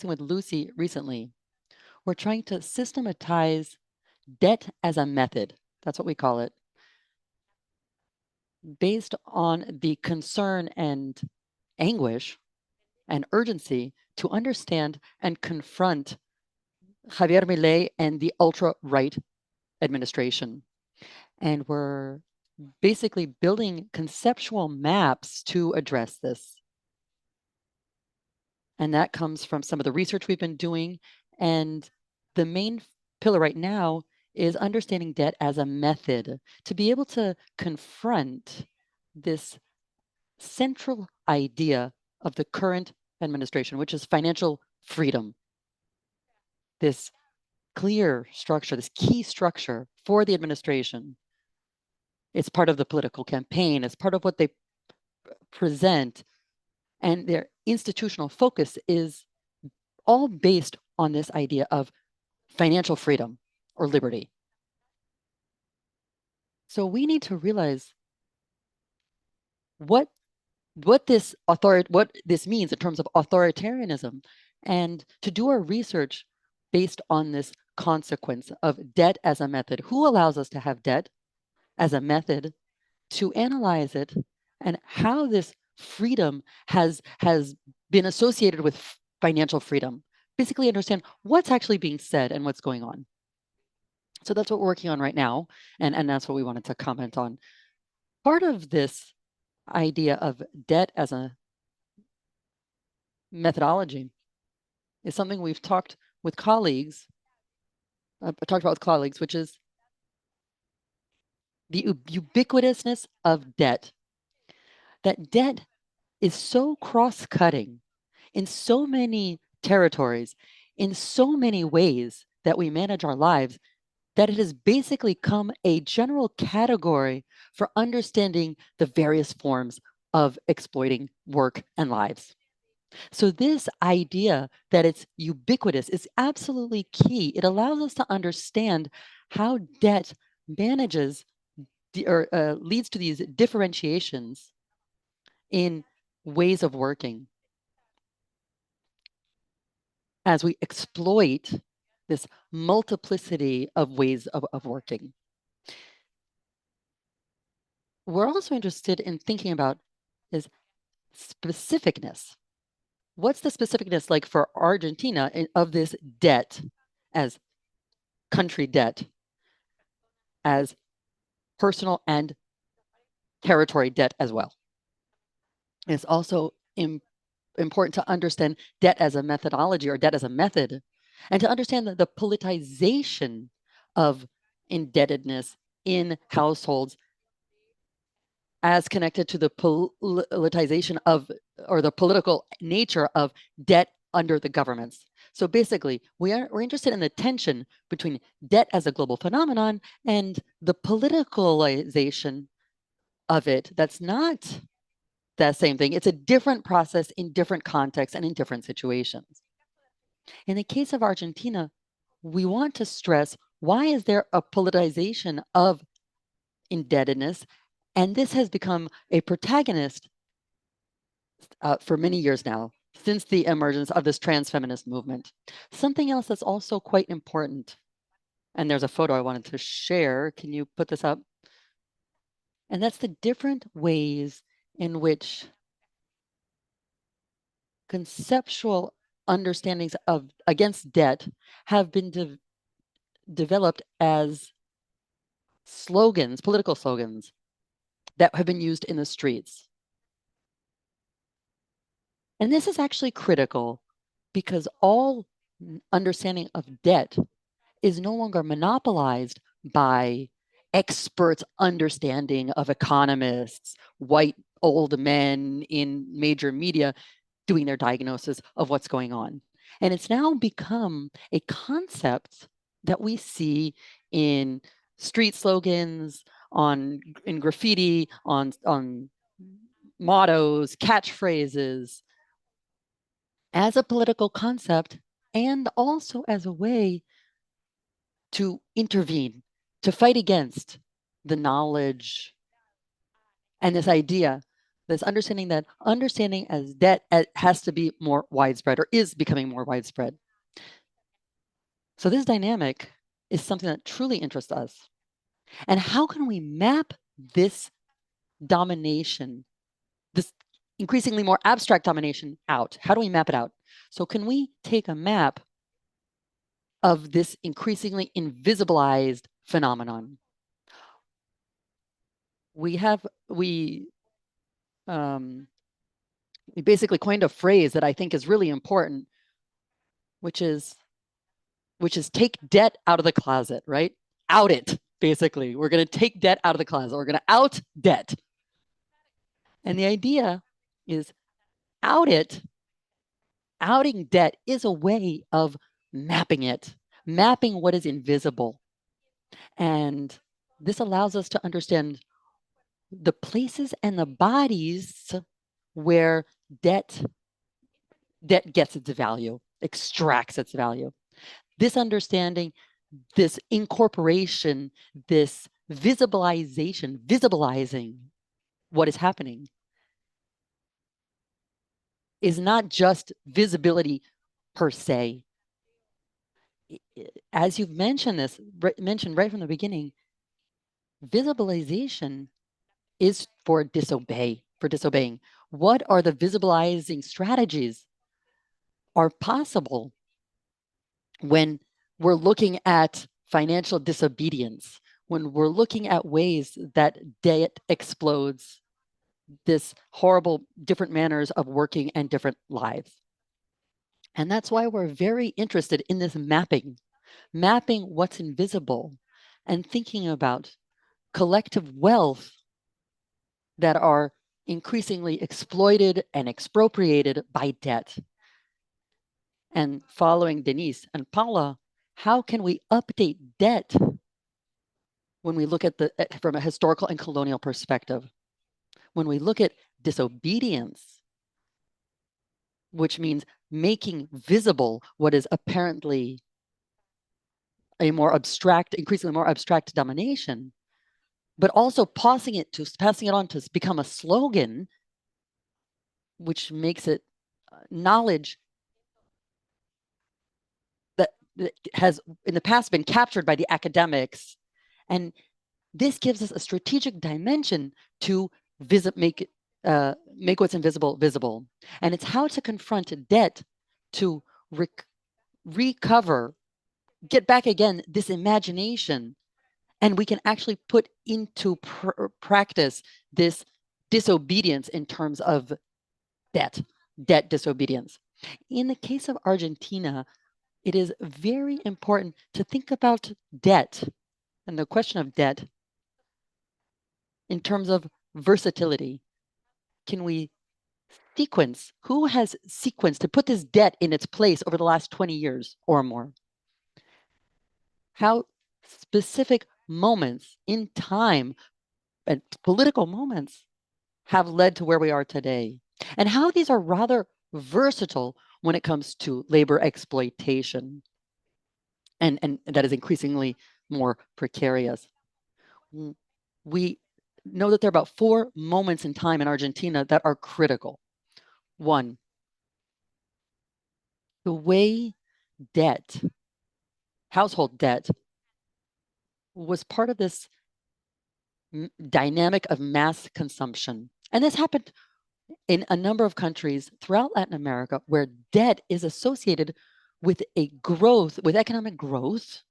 with Lucy recently. We're trying to systematize debt as a method. That's what we call it. Based on the concern and anguish and urgency to understand and confront Javier Milei and the ultra-right administration. And we're basically building conceptual maps to address this. And that comes from some of the research we've been doing. And the main pillar right now is understanding debt as a method to be able to confront this central idea of the current administration, which is financial freedom. This clear structure, this key structure for the administration. It's part of the political campaign. It's part of what they present. And their institutional focus is all based on this idea of financial freedom or liberty. So we need to realize what this means in terms of authoritarianism, and to do our research based on this consequence of debt as a method. Who allows us to have debt as a method, to analyze it, and how this freedom has been associated with financial freedom. Basically understand what's actually being said and what's going on. So that's what we're working on right now, and that's what we wanted to comment on. Part of this idea of debt as a methodology is something we've talked about with colleagues, which is the ubiquitousness of debt. That debt is so cross-cutting in so many territories, in so many ways that we manage our lives, that it has basically become a general category for understanding the various forms of exploiting work and lives. So this idea that it's ubiquitous is absolutely key. It allows us to understand how debt manages or leads to these differentiations in ways of working as we exploit this multiplicity of ways of working. We're also interested in thinking about is specificness. What's the specificness like for Argentina of this debt as country debt, as personal and territory debt as well? It's also important to understand debt as a methodology or debt as a method, and to understand the politicization of indebtedness in households as connected to the politicization of, or the political nature of debt under the governments. So basically, we're interested in the tension between debt as a global phenomenon and the politicalization of it. That's not the same thing. It's a different process in different contexts and in different situations. In the case of Argentina, we want to stress, why is there a politicization of indebtedness? And this has become a protagonist for many years now, since the emergence of this trans-feminist movement. Something else that's also quite important, and there's a photo I wanted to share. Can you put this up? And that's the different ways in which conceptual understandings of against debt have been developed as slogans, political slogans that have been used in the streets. And this is actually critical because all understanding of debt is no longer monopolized by experts' understanding of economists, white old men in major media doing their diagnosis of what's going on. And it's now become a concept that we see in street slogans, in graffiti, on mottos, catchphrases, as a political concept, and also as a way to intervene, to fight against the knowledge and this idea, this understanding that understanding as debt has to be more widespread, or is becoming more widespread. So this dynamic is something that truly interests us. And how can we map this domination, this increasingly more abstract domination, out? How do we map it out? So can we take a map of this increasingly invisibilized phenomenon? We basically coined a phrase that I think is really important, which is take debt out of the closet, right? Out it, basically. We're going to take debt out of the closet. We're going to out debt. And the idea is out it. Outing debt is a way of mapping it, mapping what is invisible. And this allows us to understand the places and the bodies where debt gets its value, extracts its value. This understanding, this incorporation, this visibilizing what is happening is not just visibility per se. As you've mentioned right from the beginning, visibilization is for disobeying. What are the visibilizing strategies are possible when we're looking at financial disobedience, when we're looking at ways that debt explodes this horrible different manners of working and different lives? And that's why we're very interested in this mapping what's invisible and thinking about collective wealth that are increasingly exploited and expropriated by debt. And following Denise and Paula, how can we update debt when we look at from a historical and colonial perspective? When we look at disobedience, which means making visible what is apparently a more abstract, increasingly more abstract domination, but also passing it on to become a slogan, which makes it knowledge that has in the past been captured by the academics. And this gives us a strategic dimension to make what's invisible visible. And it's how to confront debt to recover, get back again this imagination. And we can actually put into practice this disobedience in terms of debt disobedience. In the case of Argentina, it is very important to think about debt and the question of debt in terms of versatility. Can we sequence? Who has sequenced to put this debt in its place over the last 20 years or more? How specific moments in time and political moments have led to where we are today, and how these are rather versatile when it comes to labor exploitation, and that is increasingly more precarious. We know that there are about 4 moments in time in Argentina that are critical. One, the way debt, household debt, was part of this dynamic of mass consumption. And this happened in a number of countries throughout Latin America where debt is associated with economic growth,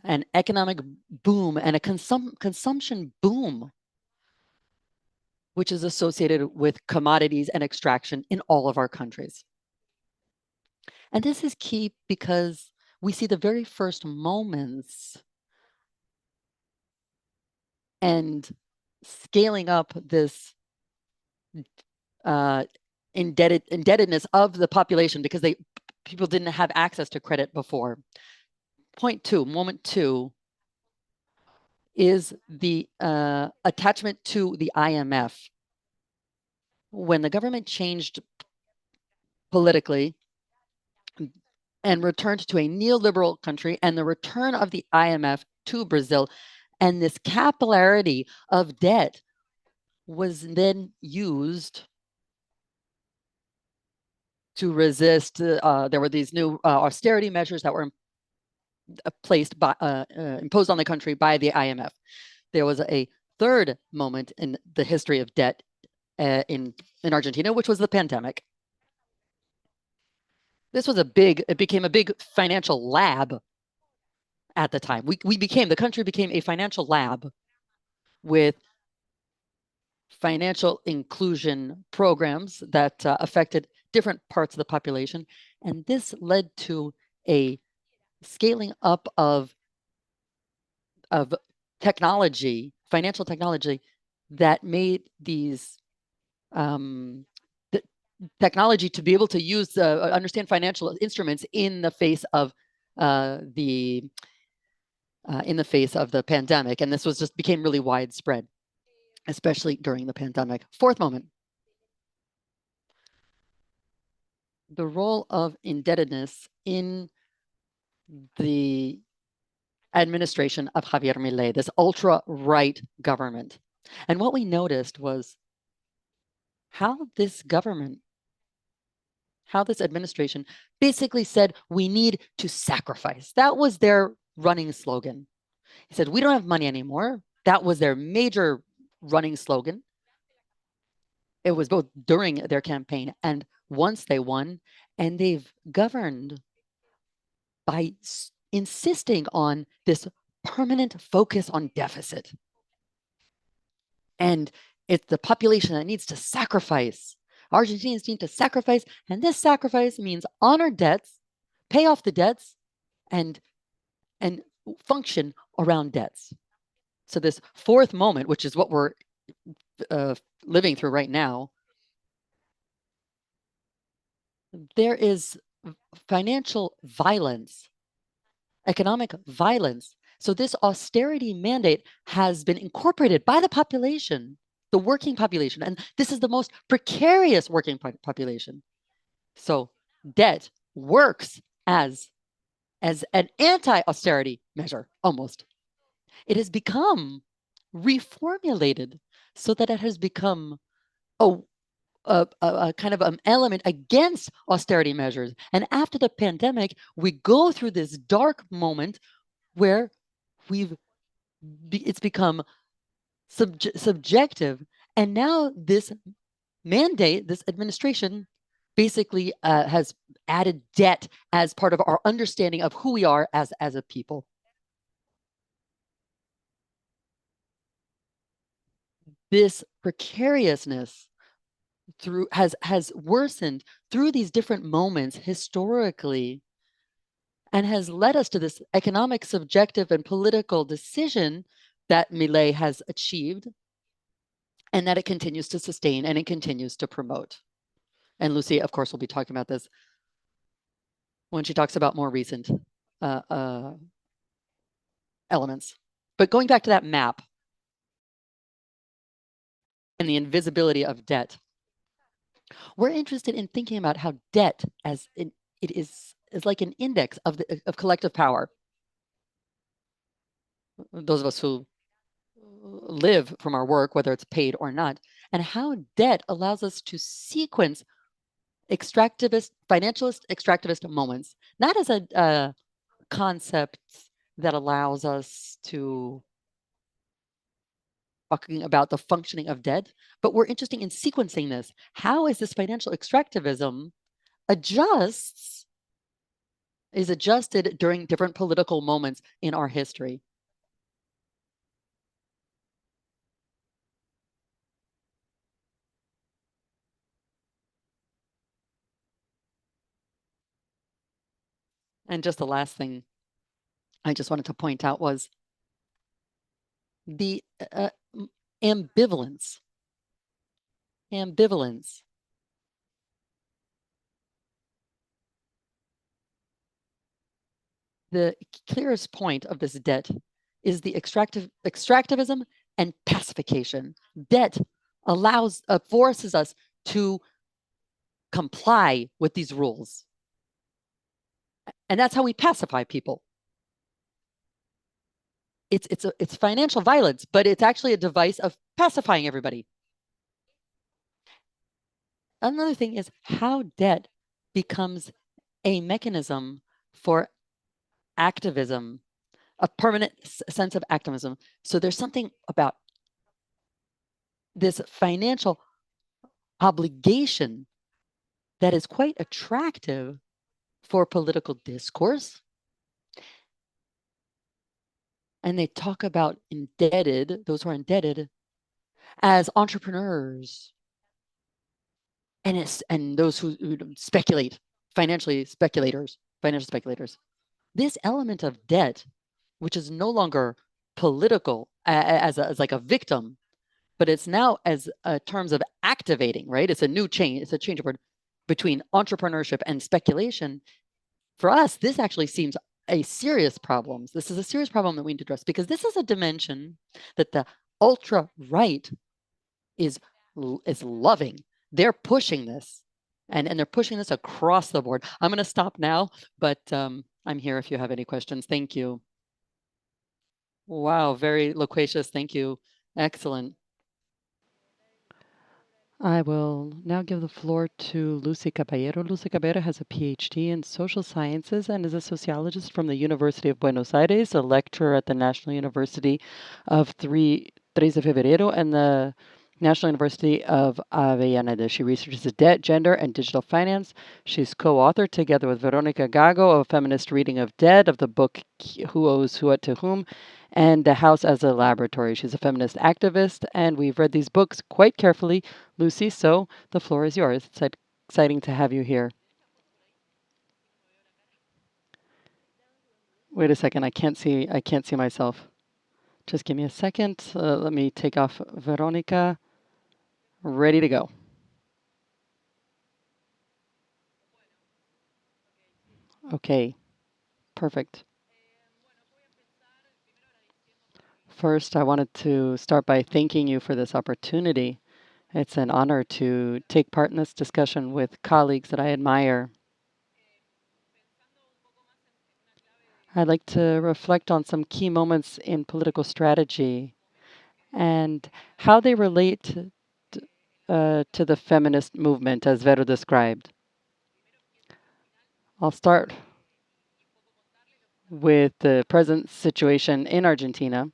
an economic boom, and a consumption boom, which is associated with commodities and extraction in all of our countries. And this is key because we see the very first moments and scaling up this indebtedness of the population because people didn't have access to credit before. Moment two is the attachment to the IMF. When the government changed politically and returned to a neoliberal country, and the return of the IMF to Brazil, and this capillarity of debt was then used to resist. There were these new austerity measures that were imposed on the country by the IMF. There was a third moment in the history of debt in Argentina, which was the pandemic. This was it became a big financial lab at the time. The country became a financial lab with financial inclusion programs that affected different parts of the population. And this led to a scaling up of technology, financial technology, that made these technology to be able to use understand financial instruments in the face of the pandemic. And this became really widespread, especially during the pandemic. Fourth moment, the role of indebtedness in the administration of Javier Milei, this ultra-right government. And what we noticed was how this administration basically said, we need to sacrifice. That was their running slogan. He said, we don't have money anymore. That was their major running slogan. It was both during their campaign and once they won, and they've governed by insisting on this permanent focus on deficit. And it's the population that needs to sacrifice. Argentinians need to sacrifice, and this sacrifice means honor debts, pay off the debts, and function around debts. So this fourth moment, which is what we're living through right now, there is financial violence, economic violence. So this austerity mandate has been incorporated by the population, the working population, and this is the most precarious working population. So debt works as an anti-austerity measure, almost. It has become reformulated so that it has become a kind of an element against austerity measures. And after the pandemic, we go through this dark moment where it's become subjective. And now this mandate, this administration, basically has added debt as part of our understanding of who we are as a people. This precariousness has worsened through these different moments historically, and has led us to this economic, subjective, and political decision that Milei has achieved, and that it continues to sustain and it continues to promote. And Lucy, of course, will be talking about this when she talks about more recent elements. But going back to that map and the invisibility of debt, we're interested in thinking about how debt is like an index of collective power. Those of us who live from our work, whether it's paid or not, and how debt allows us to sequence financialist extractivist moments, not as a concept that allows us to talking about the functioning of debt, but we're interested in sequencing this. How is this financial extractivism is adjusted during different political moments in our history? And just the last thing I just wanted to point out was the ambivalence. The clearest point of this debt is the extractivism and pacification. Debt forces us to comply with these rules. And that's how we pacify people. It's financial violence, but it's actually a device of pacifying everybody. Another thing is how debt becomes a mechanism for activism, a permanent sense of activism. So there's something about this financial obligation that is quite attractive for political discourse. And they talk about those who are indebted, as entrepreneurs. And those who speculate, financial speculators. This element of debt, which is no longer political as like a victim, but it's now as terms of activating, right? It's a new change. It's a change of word between entrepreneurship and speculation. For us, this actually seems a serious problem. This is a serious problem that we need to address, because this is a dimension that the ultra-right is loving. They're pushing this, and they're pushing this across the board. I'm going to stop now, but I'm here if you have any questions. Thank you. Wow, very loquacious. Thank you. Excellent. I will now give the floor to Lucí Cavallero. Lucía Cavallero has a PhD in social sciences and is a sociologist from the University of Buenos Aires, a lecturer at the National University of 3 de Febrero and the National University of Avellaneda. She researches debt, gender, and digital finance. She's co-author, together with Verónica Gago, of a feminist reading of Debt, of the book Who Owes What to Whom, and The House as a Laboratory. She's a feminist activist, and we've read these books quite carefully, Lucy, so the floor is yours. It's exciting to have you here. Wait a second, I can't see myself. Just give me a second. Let me take off Verónica. Ready to go. Okay, perfect. First, I wanted to start by thanking you for this opportunity. It's an honor to take part in this discussion with colleagues that I admire. I'd like to reflect on some key moments in political strategy and how they relate to the feminist movement, as Vero described. I'll start with the present situation in Argentina,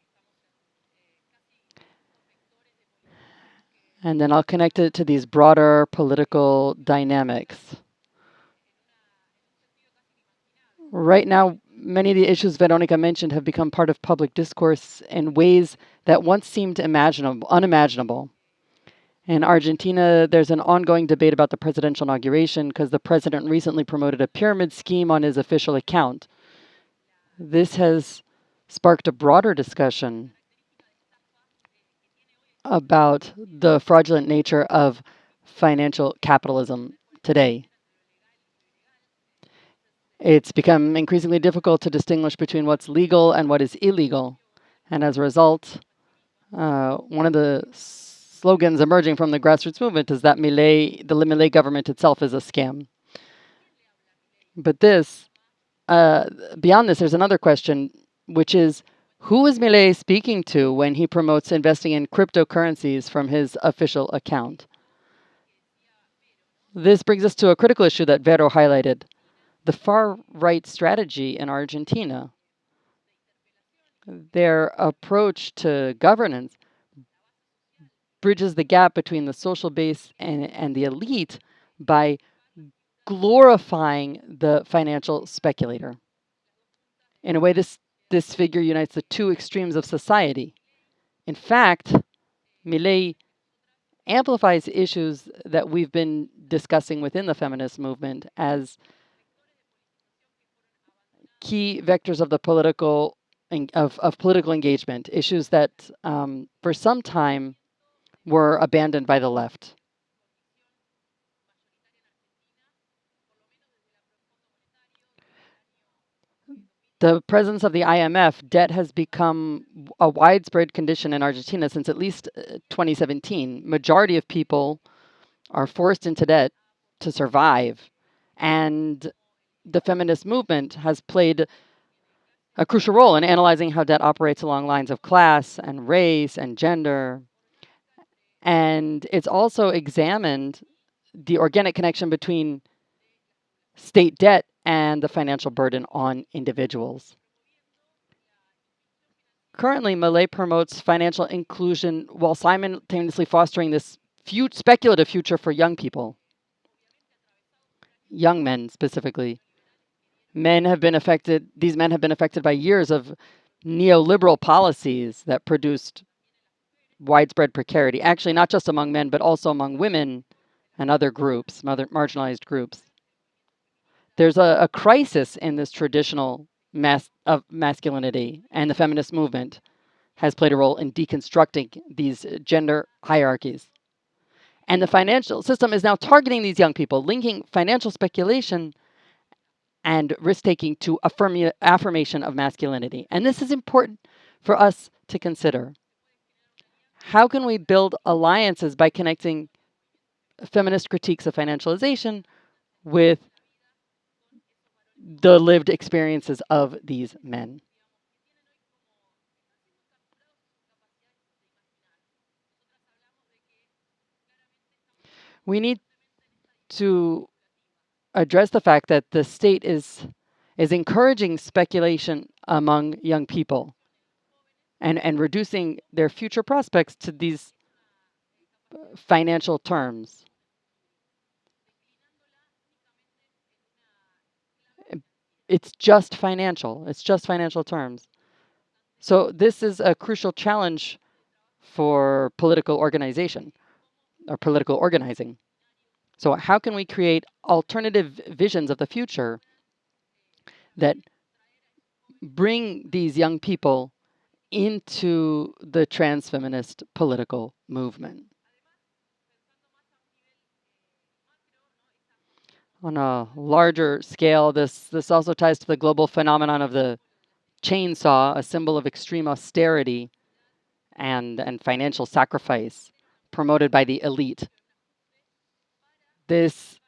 and then I'll connect it to these broader political dynamics. Right now, many of the issues Verónica mentioned have become part of public discourse in ways that once seemed unimaginable. In Argentina, there's an ongoing debate about the presidential inauguration because the president recently promoted a pyramid scheme on his official account. This has sparked a broader discussion about the fraudulent nature of financial capitalism today. It's become increasingly difficult to distinguish between what's legal and what is illegal. And as a result, one of the slogans emerging from the grassroots movement is that the Milei government itself is a scam. But beyond this, there's another question, which is, who is Milei speaking to when he promotes investing in cryptocurrencies from his official account? This brings us to a critical issue that Vero highlighted, the far-right strategy in Argentina. Their approach to governance bridges the gap between the social base and the elite by glorifying the financial speculator. In a way, this figure unites the two extremes of society. In fact, Milei amplifies issues that we've been discussing within the feminist movement as key vectors of the political of political engagement, issues that for some time were abandoned by the left. The presence of the IMF, debt has become a widespread condition in Argentina since at least 2017. Majority of people are forced into debt to survive. And the feminist movement has played a crucial role in analyzing how debt operates along lines of class and race and gender. And it's also examined the organic connection between state debt and the financial burden on individuals. Currently, Malay promotes financial inclusion while simultaneously fostering this speculative future for young people, young men specifically. These men have been affected by years of neoliberal policies that produced widespread precarity, actually not just among men, but also among women and other groups, other marginalized groups. There's a crisis in this traditional of masculinity, and the feminist movement has played a role in deconstructing these gender hierarchies. And the financial system is now targeting these young people, linking financial speculation and risk-taking to affirmation of masculinity. And this is important for us to consider. How can we build alliances by connecting feminist critiques of financialization with the lived experiences of these men? We need to address the fact that the state is encouraging speculation among young people and reducing their future prospects to these financial terms. It's just financial. It's just financial terms. So this is a crucial challenge for political organization or political organizing. So how can we create alternative visions of the future that bring these young people into the transfeminist political movement? On a larger scale, this also ties to the global phenomenon of the chainsaw, a symbol of extreme austerity and financial sacrifice promoted by the elite. This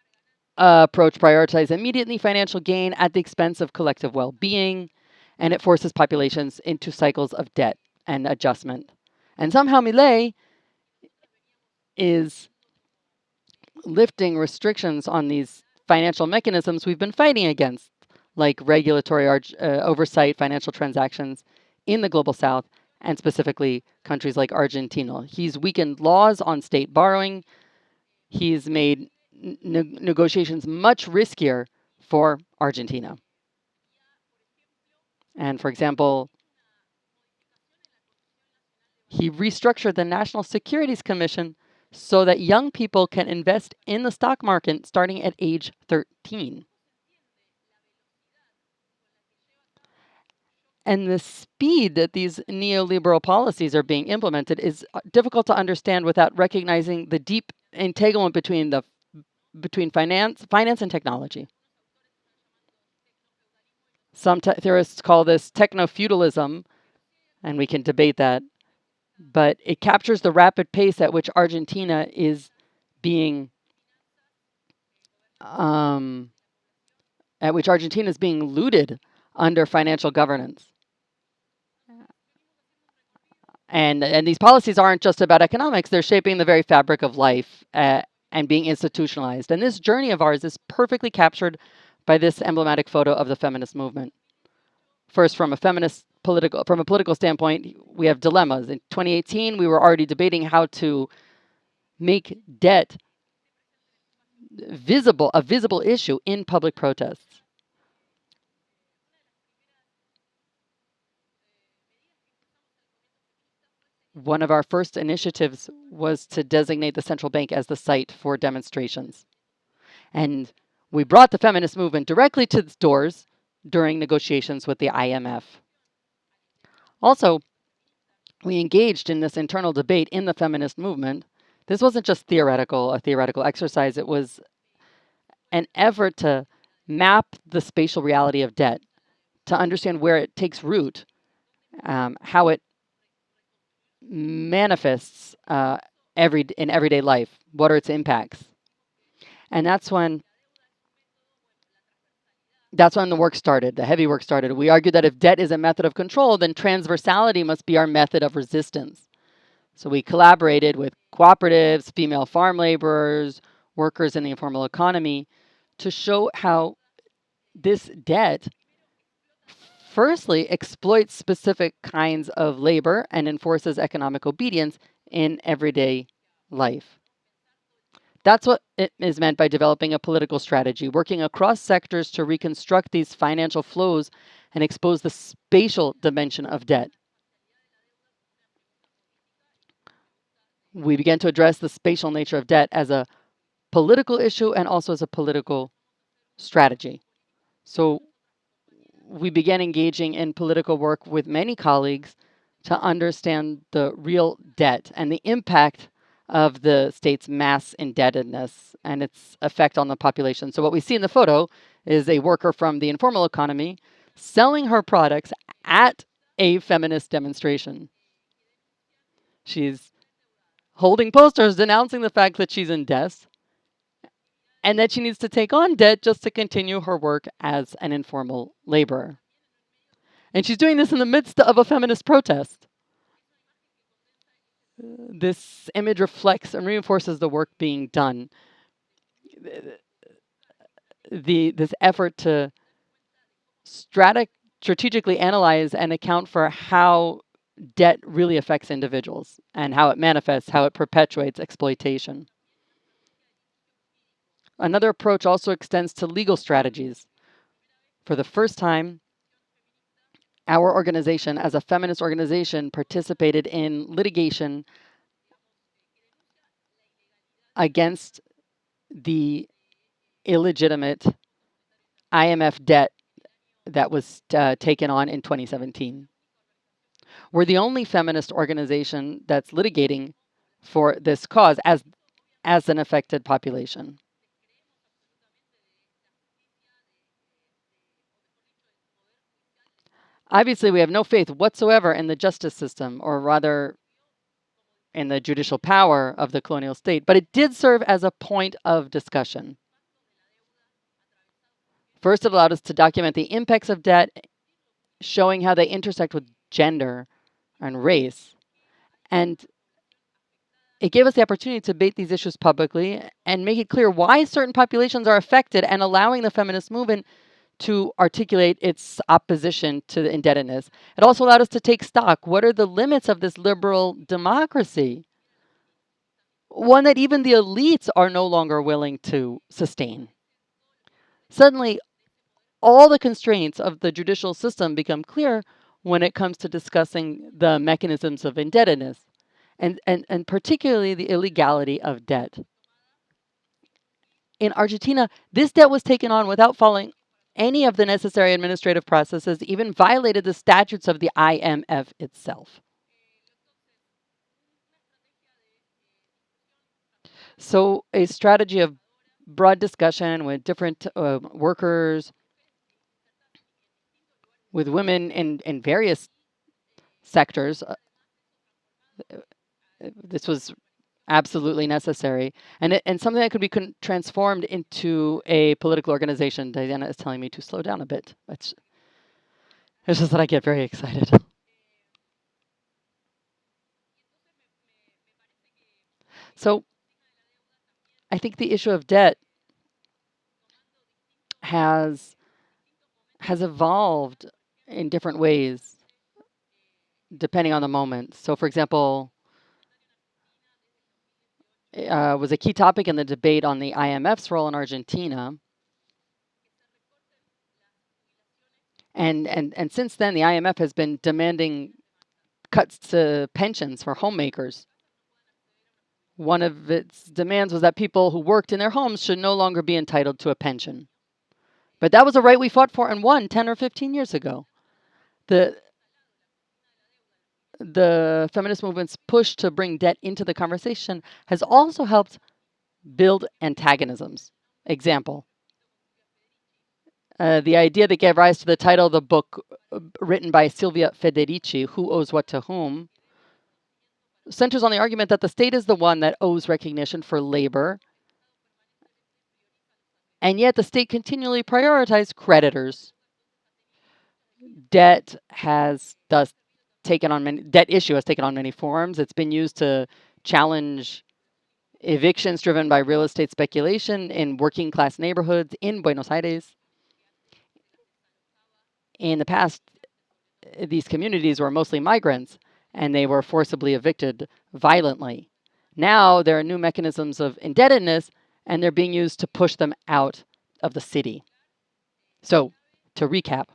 approach prioritizes immediately financial gain at the expense of collective well-being, and it forces populations into cycles of debt and adjustment. And somehow Milei is lifting restrictions on these financial mechanisms we've been fighting against, like regulatory oversight, financial transactions in the global south, and specifically countries like Argentina. He's weakened laws on state borrowing. He's made negotiations much riskier for Argentina. And for example, he restructured the National Securities Commission so that young people can invest in the stock market starting at age 13. And the speed that these neoliberal policies are being implemented is difficult to understand without recognizing the deep entanglement between finance and technology. Some theorists call this techno-feudalism, and we can debate that. But it captures the rapid pace at which Argentina is being looted under financial governance. And these policies aren't just about economics, they're shaping the very fabric of life and being institutionalized. And this journey of ours is perfectly captured by this emblematic photo of the feminist movement. First, from a political standpoint, we have dilemmas. In 2018, we were already debating how to make debt a visible issue in public protests. One of our first initiatives was to designate the central bank as the site for demonstrations. And we brought the feminist movement directly to its doors during negotiations with the IMF. Also, we engaged in this internal debate in the feminist movement. This wasn't just a theoretical exercise. It was an effort to map the spatial reality of debt, to understand where it takes root, how it manifests in everyday life. What are its impacts? And that's when the work started, the heavy work started. We argued that if debt is a method of control, then transversality must be our method of resistance. So we collaborated with cooperatives, female farm laborers, workers in the informal economy to show how this debt firstly exploits specific kinds of labor and enforces economic obedience in everyday life. That's what it is meant by developing a political strategy, working across sectors to reconstruct these financial flows and expose the spatial dimension of debt. We began to address the spatial nature of debt as a political issue and also as a political strategy. So we began engaging in political work with many colleagues to understand the real debt and the impact of the state's mass indebtedness and its effect on the population. So what we see in the photo is a worker from the informal economy selling her products at a feminist demonstration. She's holding posters denouncing the fact that she's in debt and that she needs to take on debt just to continue her work as an informal laborer. And she's doing this in the midst of a feminist protest. This image reflects and reinforces the work being done. This effort to strategically analyze and account for how debt really affects individuals and how it manifests, how it perpetuates exploitation. Another approach also extends to legal strategies. For the first time, our organization, as a feminist organization, participated in litigation against the illegitimate IMF debt that was taken on in 2017. We're the only feminist organization that's litigating for this cause as an affected population. Obviously, we have no faith whatsoever in the justice system, or rather in the judicial power of the colonial state, but it did serve as a point of discussion. First, it allowed us to document the impacts of debt, showing how they intersect with gender and race. And it gave us the opportunity to debate these issues publicly and make it clear why certain populations are affected, and allowing the feminist movement to articulate its opposition to the indebtedness. It also allowed us to take stock. What are the limits of this liberal democracy? One that even the elites are no longer willing to sustain. Suddenly, all the constraints of the judicial system become clear when it comes to discussing the mechanisms of indebtedness, and particularly the illegality of debt. In Argentina, this debt was taken on without following any of the necessary administrative processes, even violated the statutes of the IMF itself. So a strategy of broad discussion with different workers, with women in various sectors, this was absolutely necessary, and something that could be transformed into a political organization. Diana is telling me to slow down a bit. It's just that I get very excited. So I think the issue of debt has evolved in different ways depending on the moment. So, for example, was a key topic in the debate on the IMF's role in Argentina. And since then, the IMF has been demanding cuts to pensions for homemakers. One of its demands was that people who worked in their homes should no longer be entitled to a pension. But that was a right we fought for and won 10 or 15 years ago. The the feminist movement's push to bring debt into the conversation has also helped build antagonisms. Example, the idea that gave rise to the title of the book written by Silvia Federici, Who Owes What to Whom, centers on the argument that the state is the one that owes recognition for labor, and yet the state continually prioritizes creditors. Debt issue has taken on many forms. It's been used to challenge evictions driven by real estate speculation in working class neighborhoods in Buenos Aires. In the past, these communities were mostly migrants and they were forcibly evicted violently. Now there are new mechanisms of indebtedness and they're being used to push them out of the city. So, to recap,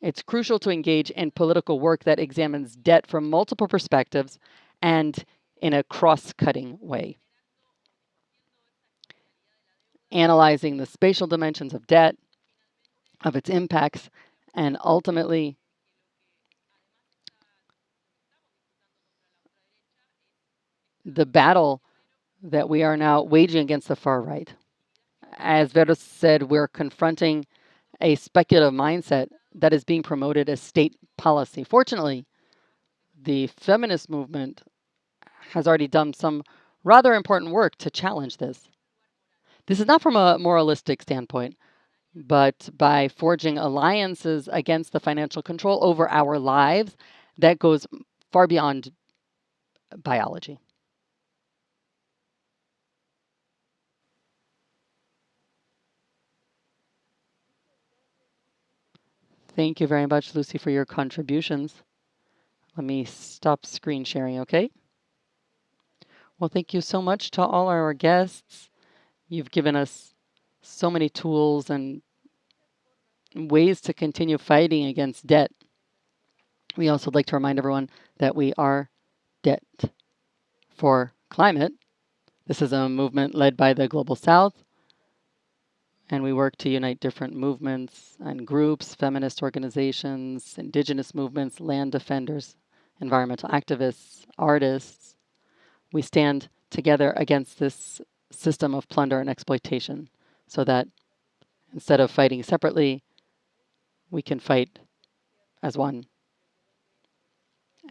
it's crucial to engage in political work that examines debt from multiple perspectives and in a cross-cutting way. Analyzing the spatial dimensions of debt, of its impacts, and ultimately the battle that we are now waging against the far right. As Vero said, we're confronting a speculative mindset that is being promoted as state policy. Fortunately, the feminist movement has already done some rather important work to challenge this. This is not from a moralistic standpoint, but by forging alliances against the financial control over our lives that goes far beyond biology. Thank you very much, Lucy, for your contributions. Let me stop screen sharing, okay? Well, thank you so much to all our guests. You've given us so many tools and ways to continue fighting against debt. We also would like to remind everyone that we are Debt for Climate. This is a movement led by the Global South, and we work to unite different movements and groups, feminist organizations, indigenous movements, land defenders, environmental activists, artists. We stand together against this system of plunder and exploitation so that instead of fighting separately, we can fight as one.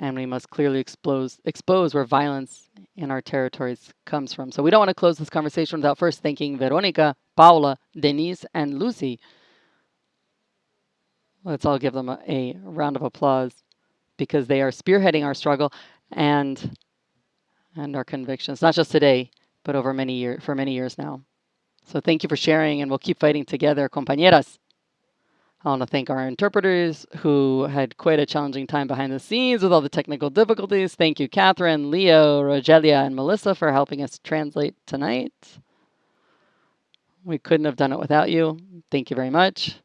And we must clearly expose where violence in our territories comes from. So we don't want to close this conversation without first thanking Verónica, Paula, Denise, and Lucy. Let's all give them a round of applause because they are spearheading our struggle and our convictions, not just today, but over for many years now. So thank you for sharing, and we'll keep fighting together, compañeras. I want to thank our interpreters who had quite a challenging time behind the scenes with all the technical difficulties. Thank you, Catherine, Leo, Rogelia, and Melissa for helping us translate tonight. We couldn't have done it without you. Thank you very much.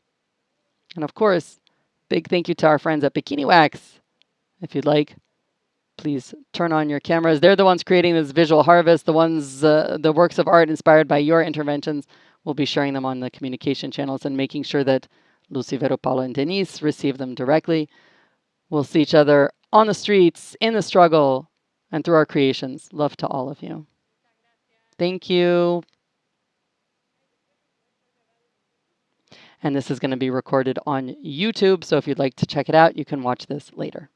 And of course, big thank you to our friends at Bikini Wax. If you'd like, please turn on your cameras. They're the ones creating this visual harvest, the works of art inspired by your interventions. We'll be sharing them on the communication channels and making sure that Lucy, Vero, Paula, and Denise receive them directly. We'll see each other on the streets, in the struggle, and through our creations. Love to all of you. Thank you. And this is going to be recorded on YouTube, so if you'd like to check it out, you can watch this later.